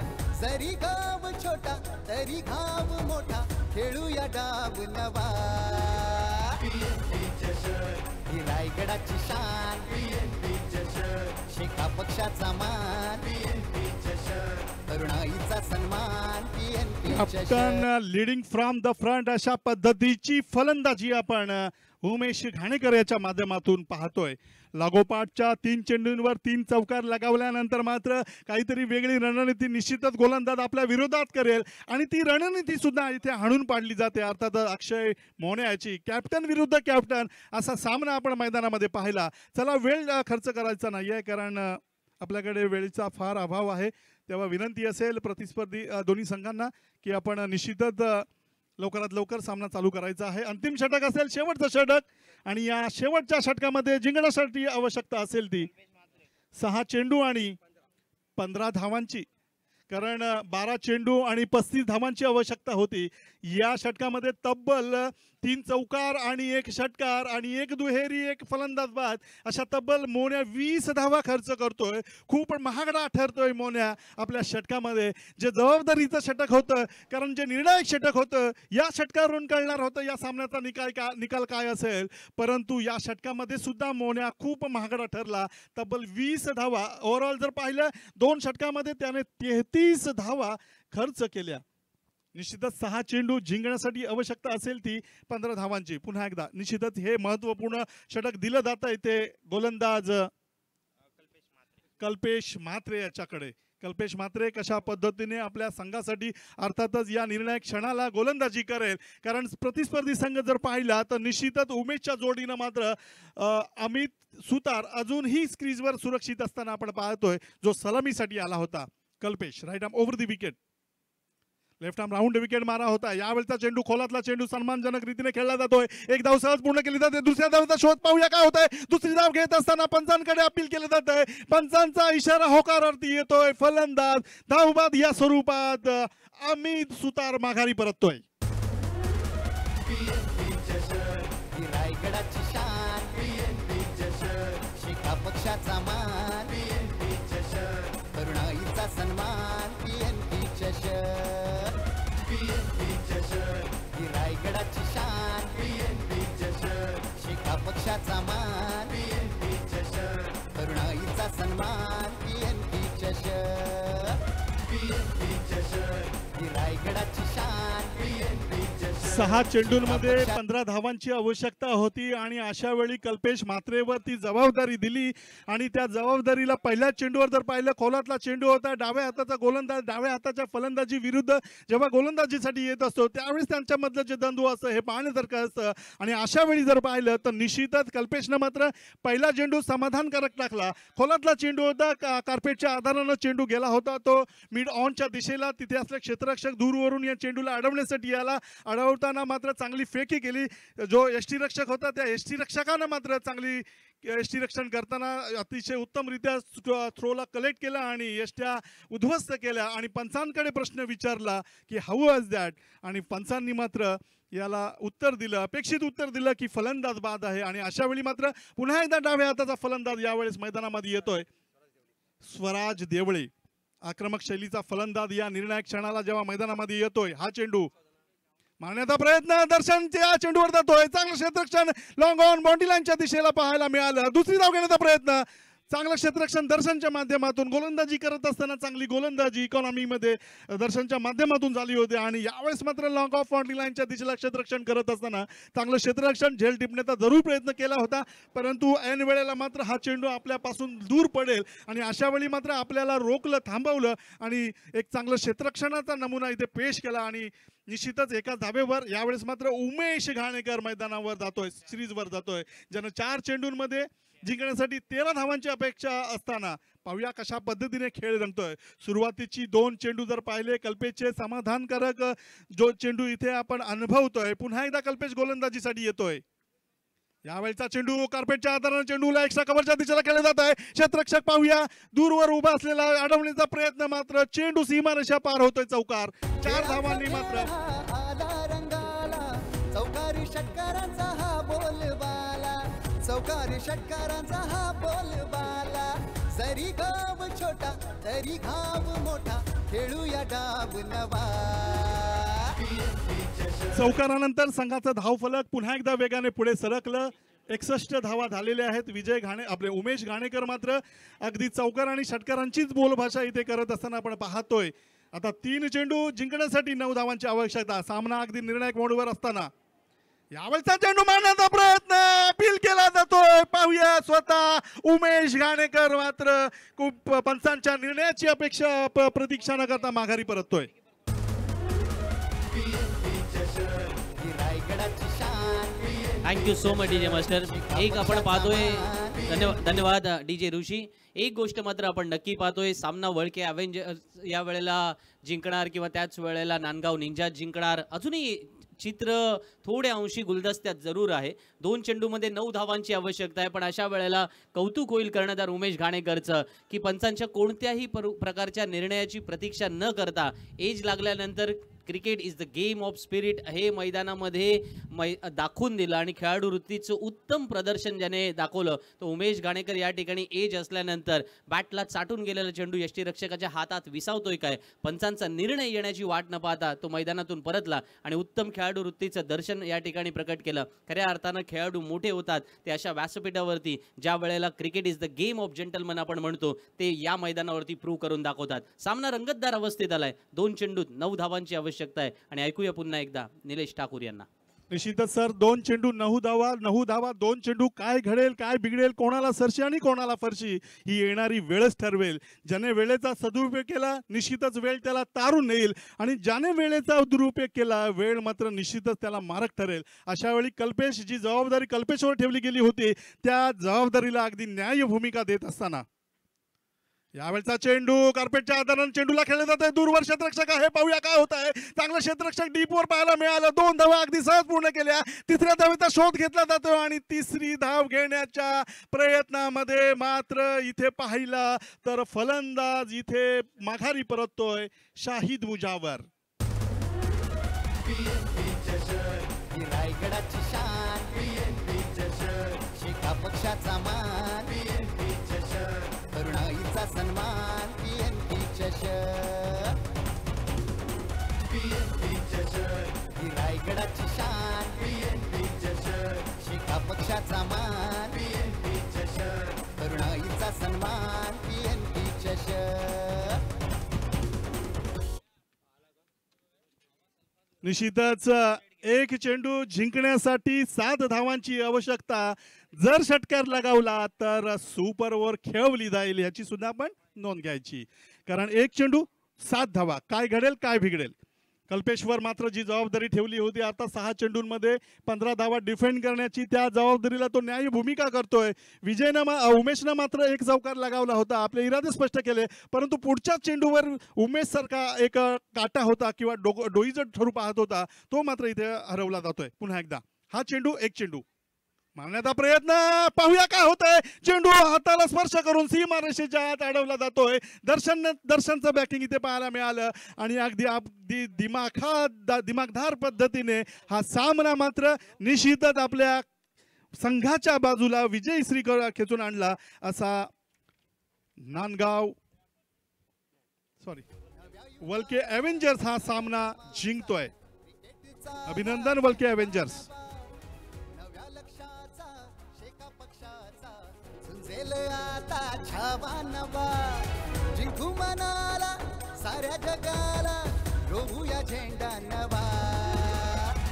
जरी गाव छोटा तरी घाव मोठा, खेळूया डाव नवा. ही रायगडाची शान, शेखा पक्षाचा मान, तरुणाईचा सन्मान. Captain leading from the front अशा पद्धतीची फलंदाजी आपण उमेश घाणेकर याच्या माध्यमातून पाहतोय. लागोपाठच्या 3 चेंडूंवर 3 चौकार लगावल्यानंतर मात्र काहीतरी वेगळी रणनीती निश्चितच गोलंदाज आपल्या विरोधात करेल आणि ती रणनीती सुद्धा इथे हाणून पाडली जाते. अर्थात अक्षय मोन्याची कॅप्टन विरुद्ध कॅप्टन असा सामना आपण मैदानामध्ये पाहिला. चला वेळ खर्च करायचा नाहीये कारण आपल्याकडे वेळेचा फार अभाव आहे. तेव्हा विनंती असेल प्रतिस्पर्धी दोन्ही संघांना की आपण निश्चितच लवकरात लवकर सामना चालू करायचा आहे. अंतिम षटक असेल, शेवटचं षटक आणि या शेवटच्या षटकामध्ये जिंकण्यासाठी आवश्यकता असेल ती 6 चेंडू आणि 15 धावांची. कारण 12 चेंडू आणि 35 धावांची आवश्यकता होती. या षटकामध्ये तब्बल 3 चौकार आणि 1 षटकार आणि 1 दुहेरी 1 फलंदाज बाद अशा तब्बल मोन्या 20 धावा खर्च करतोय. खूप महागडा ठरतोय मोन्या आपल्या षटकामध्ये. जे जबाबदारीचं षटक होतं कारण जे निर्णायक षटक होतं या षटकावरून कळणार होतं या सामन्याचा निकाल काय असेल. परंतु या षटकामध्ये सुद्धा मोन्या खूप महागडा ठरला. तब्बल 20 धावा ओव्हरऑल जर पाहिलं 2 षटकामध्ये त्याने 33 धावा खर्च केल्या. निश्चितच 6 चेंडू जिंकण्यासाठी आवश्यकता असेल ती 15 धावांची. पुन्हा एकदा निश्चितच हे महत्वपूर्ण षटक दिलं जात आहे ते गोलंदाज कल्पेश म्हात्रे याच्याकडे. कल्पेश म्हात्रे कशा पद्धतीने आपल्या संघासाठी अर्थातच या निर्णायक क्षणाला गोलंदाजी करेल. कारण प्रतिस्पर्धी संघ जर पाहिला तर निश्चितच उमेशच्या जोडीनं मात्र अमित सुतार अजूनही क्रीजवर सुरक्षित असताना आपण पाहतोय जो सलामीसाठी आला होता. Kalpesh right arm over the wicket, left arm round wicket मारा होता. यावेळचा चेंडू खोलातला चेंडू सन्मानजनक रीतीने खेळला जातोय. 1 धाव सहज पूर्ण केली जाते. दुसऱ्या धावचा शोध पाहूया काय होतंय. दुसरी धाव घेत असताना पंचांकडे अपील केलं जात आहे. पंचांचा इशारा होकारार्थी येतोय. फलंदाज धावबाद या स्वरूपात अमित सुतार माघारी परततोय. रायगडाची शान, शेखा पक्षाचा मान, तरुणाईचा सन्मान. PNP चषक, ही रायगडाची शान, शेखा पक्षाचा मान, तरुणाईचा तरुणाईचा सन्मान PNP चषक ही रायगडाची शान PNP चषक 6 चेंडूंमध्ये 15 धावांची आवश्यकता होती आणि अशा वेळी कल्पेश म्हात्रेवर ती जबाबदारी दिली आणि त्या जबाबदारीला पहिल्या चेंडूवर जर पाहिलं खोलातला चेंडू होता, डाव्या हाताचा गोलंदाज डाव्या हाताच्या फलंदाजी विरुद्ध जेव्हा गोलंदाजीसाठी येत असतो त्यावेळेस त्यांच्यामधलं जे द्वंद्व असतं हे पाहण्यासारखं असतं आणि अशा वेळी जर पाहिलं तर निश्चितच कल्पेशनं मात्र पहिला चेंडू समाधानकारक टाकला. खोलातला चेंडू होता, कार्पेटच्या आधारानं चेंडू गेला होता, तो मिड ऑनच्या दिशेला, तिथे असले क्षेत्ररक्षक दूरवरून या चेंडूला अडवण्यासाठी आला. अडवताना मात्र चांगली फेकी केली. जो यष्टीरक्षक होता त्या यष्टीरक्षकानं मात्र चांगली यष्टीरक्षण करताना अतिशय उत्तमरित्या थ्रोला कलेक्ट केला आणि यष्ट्या उद्ध्वस्त केल्या आणि पंचांकडे प्रश्न विचारला की हाऊ वॉज दॅट, आणि पंचांनी मात्र याला उत्तर दिलं, अपेक्षित उत्तर दिलं की फलंदाज बाद आहे. आणि अशा वेळी मात्र पुन्हा एकदा डाव्या हाताचा फलंदाज यावेळेस मैदानामध्ये येतोय, स्वराज देवळे. आक्रमक शैलीचा फलंदाज या निर्णायक क्षणाला जेव्हा मैदानामध्ये येतोय, हा चेंडू मारण्याचा प्रयत्न, दर्शन त्या चेंडूवर जातोय, चांगलं क्षेत्ररक्षण लॉंग ऑन बाउंड्री लाईनच्या दिशेला पाहायला मिळालं. दुसरी धाव घेण्याचा प्रयत्न, चांगलं क्षेत्ररक्षण दर्शनच्या माध्यमातून, गोलंदाजी करत असताना चांगली गोलंदाजी इकॉनॉमीमध्ये दर्शनच्या माध्यमातून झाली होती आणि यावेळेस मात्र लॉंग ऑफ बाउंड्री लाईनच्या दिशेला क्षेत्ररक्षण करत असताना चांगलं क्षेत्ररक्षण झेल टिपण्याचा जरूर प्रयत्न केला होता, परंतु ऐन वेळेला मात्र हा चेंडू आपल्यापासून दूर पडेल आणि अशा वेळी मात्र आपल्याला रोखलं, थांबवलं आणि एक चांगलं क्षेत्ररक्षणाचा नमुना इथे पेश केला आणि निश्चितच एका धाबेवर यावेळेस मात्र उमेश घाणेकर मैदानावर जातोय, सिरीजवर जातोय, ज्यानं 4 चेंडूंमध्ये जिंकण्यासाठी 13 धावांची अपेक्षा असताना पाहूया कशा पद्धतीने खेळ रंगतोय. सुरुवातीची 2 चेंडू जर पाहिले कल्पेशचे समाधानकारक जो चेंडू इथे आपण अनुभवतोय, पुन्हा एकदा कल्पेश गोलंदाजीसाठी येतोय. यावेळचा चेंडू कार्पेटच्या आधारानं चेंडूला एक्स्ट्रा कव्हरच्या दिशेला खेळला जात आहे. क्षेत्ररक्षक पाहूया दूरवर उभा असलेला अडवण्याचा प्रयत्न, मात्र चेंडू सीमारेषा पार होतोय चौकार. 4 धावांनी मात्र आला रंगाला चौकारी षटकारांचा हा बोलबाला, चौकारी षटकारांचा हा बोलबाला. जरी गाव छोटा तरी घाव मोठा, खेळूया डाव नवा. चौकारानंतर संघाचा धावफलक पुन्हा एकदा वेगाने पुढे सरकलं. 61 धावा झालेल्या आहेत. आपले उमेश घाणेकर मात्र अगदी चौकार आणि षटकारांचीच बोलभाषा इथे करत असताना आपण पाहतोय. आता 3 चेंडू जिंकण्यासाठी 9 धावांची आवश्यकता. सामना अगदी निर्णायक मोडवर असताना यावेळचा चेंडू मारण्याचा प्रयत्न अपील केला जातोय. पाहूया स्वतः उमेश घाणेकर मात्र खूप पंचांच्या निर्णयाची प्रतीक्षा न करता माघारी परततोय. Thank you so much DJ master. एक आपण पाहतोय, धन्यवाद DJ ऋषी. एक गोष्ट मात्र आपण नक्की पाहतोय, सामना वळके अवेंजर्स या वेळेला जिंकणार किंवा त्याच वेळेला नांदगाव निंजा जिंकणार, अजूनही चित्र थोड्या अंशी गुलदस्त्यात जरूर आहे. 2 चेंडूमध्ये 9 धावांची आवश्यकता आहे, पण अशा वेळेला कौतुक होईल कर्णधार उमेश घाणेकरचं की पंचांच्या कोणत्याही प्रकारच्या निर्णयाची प्रतीक्षा न करता एज लागल्यानंतर cricket is the game of spirit हे मैदानामध्ये दाखवून दिलं आणि खेळाडू वृत्तीचं उत्तम प्रदर्शन ज्याने दाखवलं तो उमेश घाणेकर या ठिकाणी एज असल्यानंतर बॅटला चाटून गेलेला चेंडू यष्टीरक्षकाच्या हातात विसावतोय काय, पंचांचा निर्णय येण्याची वाट न पाहता तो मैदानातून परतला आणि उत्तम खेळाडू वृत्तीचं दर्शन या ठिकाणी प्रकट केलं. खऱ्या अर्थानं खेळाडू मोठे होतात ते अशा व्यासपीठावरती, ज्या वेळेला cricket is the game of gentleman आपण म्हणतो, ते या मैदानावरती प्रूव्ह करून दाखवतात. सामना रंगतदार अवस्थेत आलाय. 2 चेंडूत 9 धावांची आवश्यकता आहे आणि ऐकूया पुन्हा एकदा निलेश ठाकूर यांना. निश्चितच सर, 2 चेंडू 9 धावा, 9 धावा 2 चेंडू. काय घडेल, काय बिघडेल, कोणाला सरशी आणि कोणाला फरशी ही येणारी वेळच ठरवेल. ज्याने वेळेचा सदुपयोग केला निश्चितच वेळ त्याला तारून नेईल आणि ज्याने वेळेचा दुरुपयोग केला वेळ मात्र निश्चितच त्याला मारक ठरेल. अशा वेळी कल्पेश, जी जबाबदारी कल्पेशवर ठेवली गेली होती त्या जबाबदारीला अगदी न्याय्य भूमिका देत असताना यावेळचा चेंडू कार्पेटच्या आधारानं चेंडूला खेळले जात आहे. दूरवर क्षेत्ररक्षक आहे, पाहूया काय होत आहे. चांगलं क्षेत्ररक्षक डीपवर पाहायला मिळालं. 2 धावा अगदी सहज पूर्ण केल्या. 3ऱ्या धावेचा शोध घेतला जातो आणि 3री धाव घेण्याच्या प्रयत्नामध्ये मात्र इथे पाहिला तर फलंदाज इथे माघारी परततोय शाहिद मुजावर. रायगडाची शान शेका पक्षाचा मान, तरुणाईचा सन्मान PNP चषक. ही रायगडाची शान शेका पक्षाचा मान, तरुणाईचा घ्यायचा सन्मान PNP चषक. निश्चितच एक चेंडू जिंकण्यासाठी 7 धावांची आवश्यकता. जर षटकार लगावला तर सुपर ओव्हर खेळवली जाईल याची सुद्धा आपण नोंद घ्यायची. कारण एक चेंडू 7 धावा, काय घडेल काय बिघडेल. कल्पेश्वर मात्र जी जबाबदारी ठेवली होती आता 6 चेंडूंमध्ये 15 धावा डिफेंड करण्याची, त्या जबाबदारीला तो न्यायी भूमिका करतोय. उमेशनं मात्र एक चौकार लगावला होता, आपले इरादे स्पष्ट केले, परंतु पुढच्या चेंडूवर उमेश सारखा एक काटा होता किंवा डोईचं ठरू पाहत होता, तो मात्र इथे हरवला जातोय. पुन्हा एकदा हा चेंडू एक चेंडू मारण्याचा प्रयत्न, पाहूया काय होतंय. चेंडू हाताला स्पर्श करून सीमारेषेच्या आत अडवला जातोय. दर्शनचं बॅटिंग इथे पाहायला मिळालं आणि अगदी दिमागदार पद्धतीने हा सामना मात्र निश्चितच आपल्या संघाच्या बाजूला विजयी श्री खेचून आणला असा वल्के एव्हेंजर्स हा सामना जिंकतोय. अभिनंदन वल्के एव्हेंजर्स. आता छावा नवा जिंकू मनाला साऱ्या जगाला रोवूया झेंडा नवा.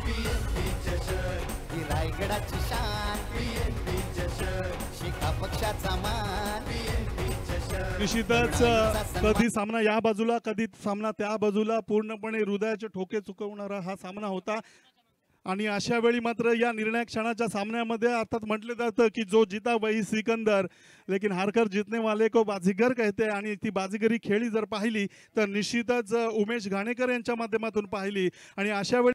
ही रायगडाची शान शेका पक्षाचा मान. निश्चितच कधी सामना या बाजूला कधी सामना त्या बाजूला, पूर्णपणे हृदयाचे ठोके चुकवणारा हा सामना होता. आणि अशा वेळी मात्र या निर्णायक क्षणाच्या सामन्यामध्ये अर्थात म्हटलं जातं की जो जीता वही सिकंदर, लेकिन हारकर जीतने वाले को बाजीगर कहते. आणि ती बाजीगरी खेळी जर पाहिली तर निश्चितच उमेश घाणेकर यांच्या माध्यमातून पाहिली. आणि अशा वेळी